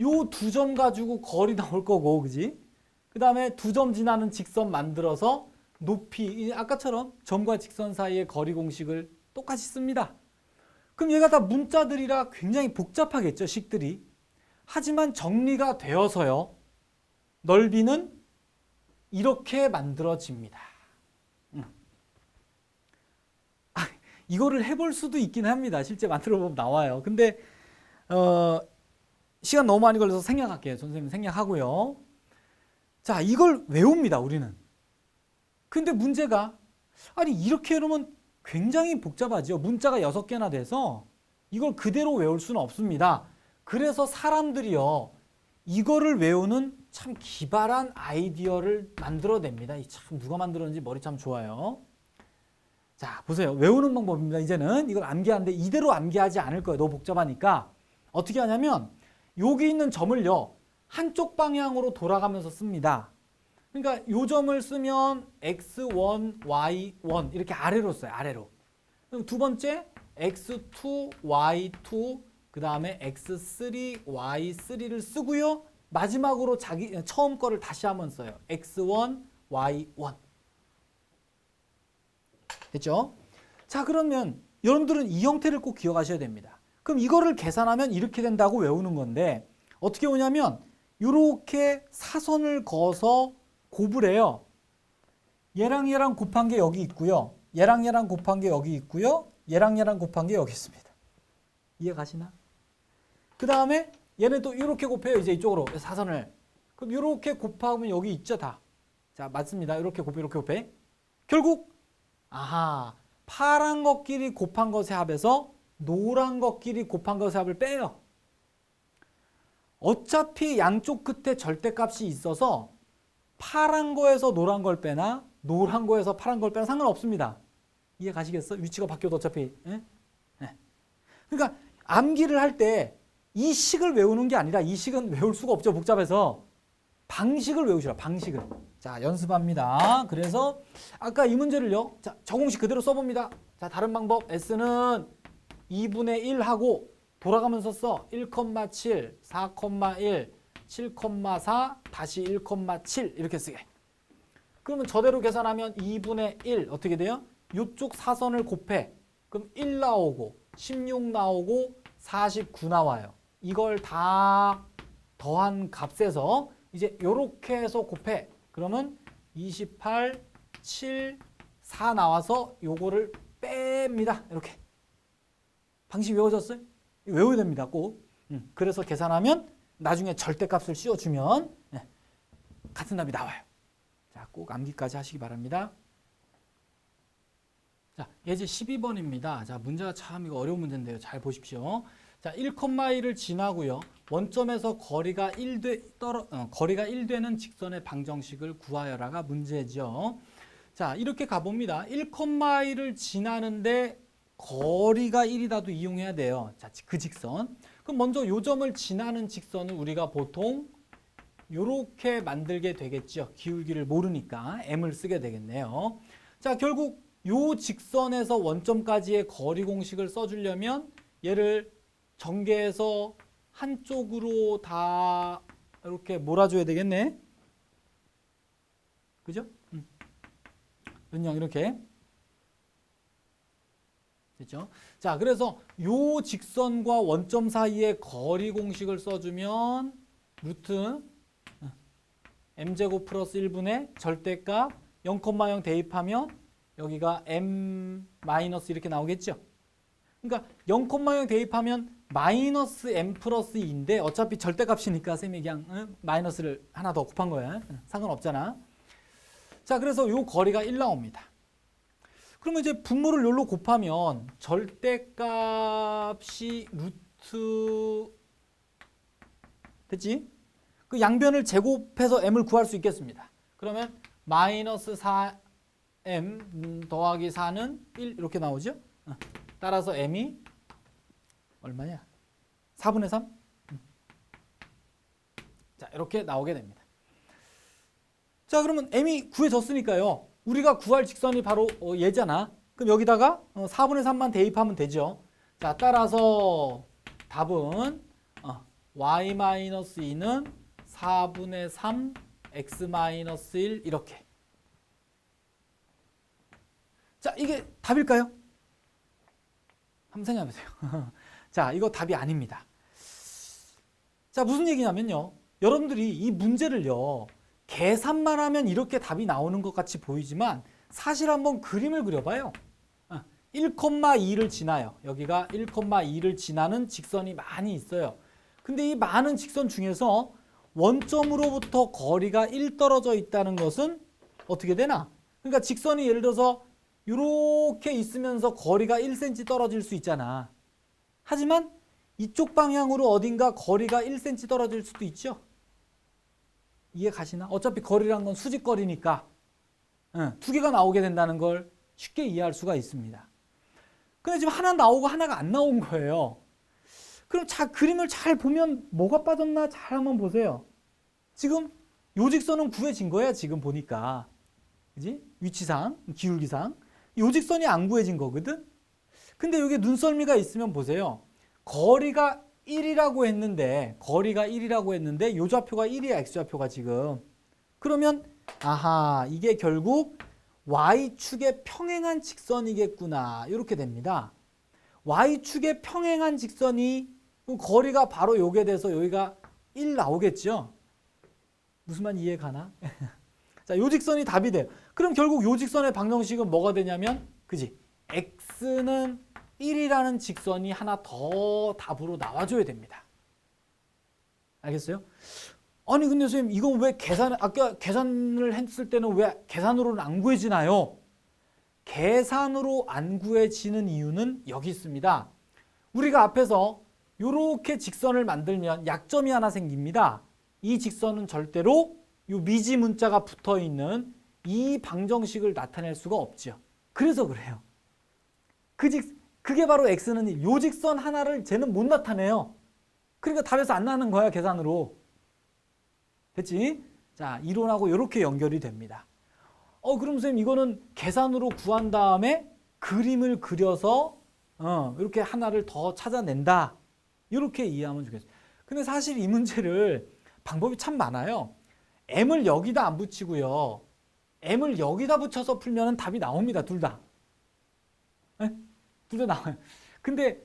요 두 점 가지고 거리 나올 거고, 그지? 그 다음에 두 점 지나는 직선 만들어서 높이, 아까처럼 점과 직선 사이의 거리 공식을 똑같이 씁니다. 그럼 얘가 다 문자들이라 굉장히 복잡하겠죠, 식들이. 하지만 정리가 되어서요. 넓이는 이렇게 만들어집니다. 이거를 해볼 수도 있긴 합니다. 실제 만들어 보면 나와요. 근데 시간 너무 많이 걸려서 생략할게요. 선생님 생략하고요. 자, 이걸 외웁니다. 우리는. 근데 문제가 아니 이렇게 해놓으면 굉장히 복잡하죠. 문자가 6개나 돼서 이걸 그대로 외울 수는 없습니다. 그래서 사람들이요. 이거를 외우는 참 기발한 아이디어를 만들어냅니다. 참 누가 만들었는지 머리 참 좋아요. 자, 보세요. 외우는 방법입니다. 이제는 이걸 암기하는데 이대로 암기하지 않을 거예요. 너무 복잡하니까. 어떻게 하냐면 여기 있는 점을요. 한쪽 방향으로 돌아가면서 씁니다. 그러니까 요 점을 쓰면 x1, y1 이렇게 아래로 써요. 아래로. 그럼 두 번째 x2, y2 그 다음에 x3, y3를 쓰고요. 마지막으로 처음 거를 다시 한번 써요. x1, y1. 됐죠? 자, 그러면 여러분들은 이 형태를 꼭 기억하셔야 됩니다. 그럼 이거를 계산하면 이렇게 된다고 외우는 건데 어떻게 오냐면 이렇게 사선을 그어서 곱을 해요. 얘랑 얘랑 곱한 게 여기 있고요. 얘랑 얘랑 곱한 게 여기 있고요. 얘랑 얘랑 곱한 게 여기 있습니다. 이해 가시나? 그 다음에 얘는 또 이렇게 곱해요. 이제 이쪽으로 사선을. 그럼 이렇게 곱하면 여기 있죠, 다. 자, 맞습니다. 이렇게 곱해, 이렇게 곱해. 결국 아하, 파란 것끼리 곱한 것의 합에서 노란 것끼리 곱한 것의 합을 빼요. 어차피 양쪽 끝에 절대값이 있어서 파란 거에서 노란 걸 빼나 노란 거에서 파란 걸 빼나 상관없습니다. 이해 가시겠어? 위치가 바뀌어도 어차피. 예? 예. 그러니까 암기를 할 때 이 식을 외우는 게 아니라 이 식은 외울 수가 없죠. 복잡해서. 방식을 외우시라. 방식을. 자, 연습합니다. 그래서 아까 이 문제를요. 자, 적응식 그대로 써봅니다. 자, 다른 방법. S는 2분의 1 하고 돌아가면서 써. 1,7, 4,1, 7,4, 다시 1,7 이렇게 쓰게. 그러면 저대로 계산하면 2분의 1 어떻게 돼요? 이쪽 사선을 곱해. 그럼 1 나오고 16 나오고 49 나와요. 이걸 다 더한 값에서 이제 요렇게 해서 곱해. 그러면 28, 7, 4 나와서 요거를 뺍니다. 이렇게. 방식 외워졌어요? 외워야 됩니다. 꼭. 그래서 계산하면 나중에 절대값을 씌워주면 같은 답이 나와요. 자, 꼭 암기까지 하시기 바랍니다. 자, 예제 12번입니다. 자, 문제가 참 이거 어려운 문제인데요. 잘 보십시오. 자, 1,1을 지나고요. 원점에서 거리가 1 되는 직선의 방정식을 구하여라가 문제죠. 자, 이렇게 가봅니다. 1,1을 지나는데 거리가 1이라도 이용해야 돼요. 자, 그 직선. 그럼 먼저 요 점을 지나는 직선을 우리가 보통 요렇게 만들게 되겠죠. 기울기를 모르니까 M을 쓰게 되겠네요. 자, 결국 요 직선에서 원점까지의 거리 공식을 써주려면 얘를 전개해서 한쪽으로 다 이렇게 몰아줘야 되겠네. 그죠? 은영 이렇게. 됐죠? 자, 그래서 요 직선과 원점 사이의 거리 공식을 써주면 루트 m제곱 플러스 1분의 절대값 0,0 대입하면 여기가 m 마이너스 이렇게 나오겠죠? 그러니까 0,0 대입하면 마이너스 m 플러스 2인데 어차피 절대값이니까 쌤이 그냥 마이너스를 하나 더 곱한 거야. 상관없잖아. 자, 그래서 요 거리가 1 나옵니다. 그러면 이제 분모를 요로 곱하면 절대값이 루트 됐지? 그 양변을 제곱해서 m을 구할 수 있겠습니다. 그러면 마이너스 4m 더하기 4는 1 이렇게 나오죠? 따라서 m이 얼마냐? 4분의 3? 자, 이렇게 나오게 됩니다. 자, 그러면 m이 구해졌으니까요. 우리가 구할 직선이 바로 얘잖아. 그럼 여기다가 4분의 3만 대입하면 되죠. 자, 따라서 답은 y-2는 4분의 3 x-1 이렇게. 자, 이게 답일까요? 한번 생각해보세요. 자, 이거 답이 아닙니다. 자, 무슨 얘기냐면요. 여러분들이 이 문제를요. 계산만 하면 이렇게 답이 나오는 것 같이 보이지만 사실 한번 그림을 그려봐요. 1,2를 지나요. 여기가 1,2를 지나는 직선이 많이 있어요. 근데 이 많은 직선 중에서 원점으로부터 거리가 1 떨어져 있다는 것은 어떻게 되나? 그러니까 직선이 예를 들어서 이렇게 있으면서 거리가 1cm 떨어질 수 있잖아. 하지만 이쪽 방향으로 어딘가 거리가 1cm 떨어질 수도 있죠. 이해 가시나? 어차피 거리란 건 수직거리니까 두 개가 나오게 된다는 걸 쉽게 이해할 수가 있습니다. 근데 지금 하나 나오고 하나가 안 나온 거예요. 그럼 그림을 잘 보면 뭐가 빠졌나 잘 한번 보세요. 지금 요 직선은 구해진 거야. 지금 보니까. 그지? 위치상, 기울기상. 요 직선이 안 구해진 거거든. 근데 여기 눈썰미가 있으면 보세요. 거리가 1이라고 했는데 요 좌표가 1이야. x좌표가 지금. 그러면 아하, 이게 결국 y축에 평행한 직선이겠구나. 이렇게 됩니다. y축에 평행한 직선이 거리가 바로 요게 돼서 여기가 1 나오겠죠. 무슨 말 이해 가나? 자, 요 직선이 답이 돼요. 그럼 결국 요 직선의 방정식은 뭐가 되냐면 그지? x는 1이라는 직선이 하나 더 답으로 나와줘야 됩니다. 알겠어요? 아니 근데 선생님 이건 왜 아까 계산을 했을 때는 왜 계산으로는 안 구해지나요? 계산으로 안 구해지는 이유는 여기 있습니다. 우리가 앞에서 이렇게 직선을 만들면 약점이 하나 생깁니다. 이 직선은 절대로 이 미지 문자가 붙어 있는 이 방정식을 나타낼 수가 없죠. 그래서 그래요. 그게 바로 x는 1. 요 직선 하나를 쟤는 못 나타내요. 그러니까 답에서 안 나는 거야, 계산으로. 됐지? 자, 이론하고 이렇게 연결이 됩니다. 그럼 선생님 이거는 계산으로 구한 다음에 그림을 그려서 이렇게 하나를 더 찾아낸다. 이렇게 이해하면 좋겠어요. 근데 사실 이 문제를 방법이 참 많아요. m을 여기다 안 붙이고요. m을 여기다 붙여서 풀면 답이 나옵니다. 둘 다. 네? 둘 다 나와요. 근데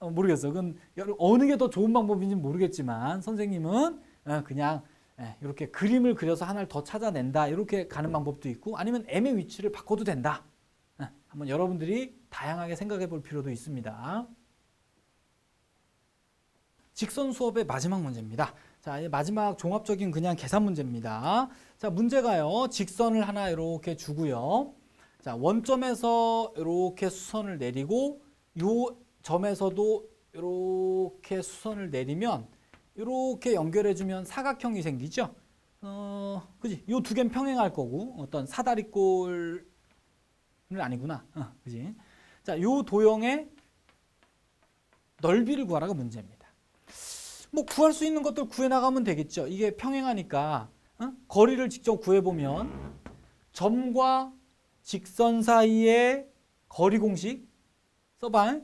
모르겠어요. 그건 어느 게 더 좋은 방법인지 모르겠지만 선생님은 그냥 이렇게 그림을 그려서 하나를 더 찾아낸다. 이렇게 가는 방법도 있고 아니면 m의 위치를 바꿔도 된다. 한번 여러분들이 다양하게 생각해 볼 필요도 있습니다. 직선 수업의 마지막 문제입니다. 자, 마지막 종합적인 그냥 계산 문제입니다. 자, 문제가요. 직선을 하나 이렇게 주고요. 자, 원점에서 이렇게 수선을 내리고 요 점에서도 이렇게 수선을 내리면 이렇게 연결해 주면 사각형이 생기죠. 그지? 요 두 개는 평행할 거고 어떤 사다리꼴은 아니구나. 그지? 자, 요 도형의 넓이를 구하라가 문제입니다. 뭐 구할 수 있는 것들 구해 나가면 되겠죠. 이게 평행하니까 거리를 직접 구해 보면 점과 직선 사이의 거리 공식 써봐.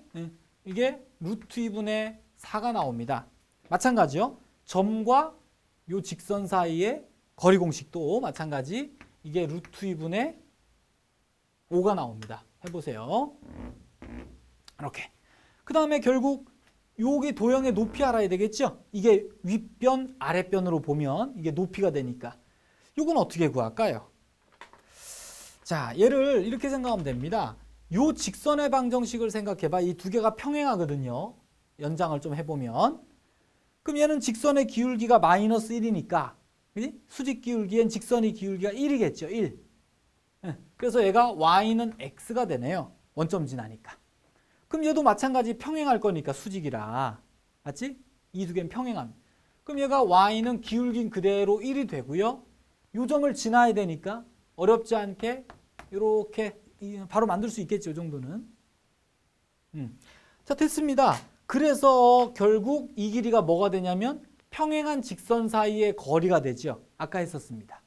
이게 루트 2분의 4가 나옵니다. 마찬가지요. 점과 요 직선 사이의 거리 공식도 마찬가지. 이게 루트 2분의 5가 나옵니다. 해보세요. 이렇게. 그 다음에 결국 여기 도형의 높이 알아야 되겠죠? 이게 윗변, 아랫변으로 보면 이게 높이가 되니까. 이건 어떻게 구할까요? 자, 얘를 이렇게 생각하면 됩니다. 요 직선의 방정식을 생각해봐. 이 두 개가 평행하거든요. 연장을 좀 해보면. 그럼 얘는 직선의 기울기가 마이너스 1이니까 그치? 수직 기울기엔 직선의 기울기가 1이겠죠. 1. 그래서 얘가 y는 x가 되네요. 원점 지나니까. 그럼 얘도 마찬가지 평행할 거니까 수직이라. 맞지? 이 두 개는 평행합니다. 그럼 얘가 y는 기울긴 그대로 1이 되고요. 요 점을 지나야 되니까 어렵지 않게 이렇게 바로 만들 수 있겠죠. 이 정도는. 자, 됐습니다. 그래서 결국 이 길이가 뭐가 되냐면 평행한 직선 사이의 거리가 되죠. 아까 했었습니다.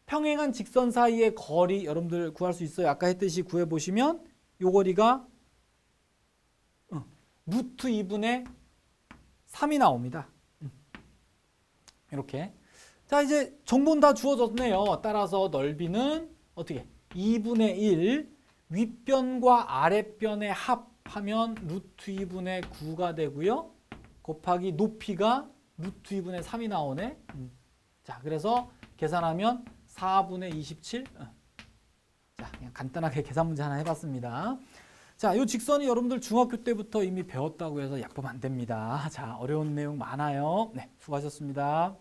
평행한 직선 사이의 거리 여러분들 구할 수 있어요. 아까 했듯이 구해보시면 요 거리가 루트 2분의 3이 나옵니다. 이렇게. 자, 이제 정보는 다 주어졌네요. 따라서 넓이는 어떻게? 2분의 1 윗변과 아랫변의 합하면 루트 2분의 9가 되고요. 곱하기 높이가 루트 2분의 3이 나오네. 자, 그래서 계산하면 4분의 27. 자, 그냥 간단하게 계산 문제 하나 해봤습니다. 자, 이 직선이 여러분들 중학교 때부터 이미 배웠다고 해서 약보면 안 됩니다. 자, 어려운 내용 많아요. 네, 수고하셨습니다.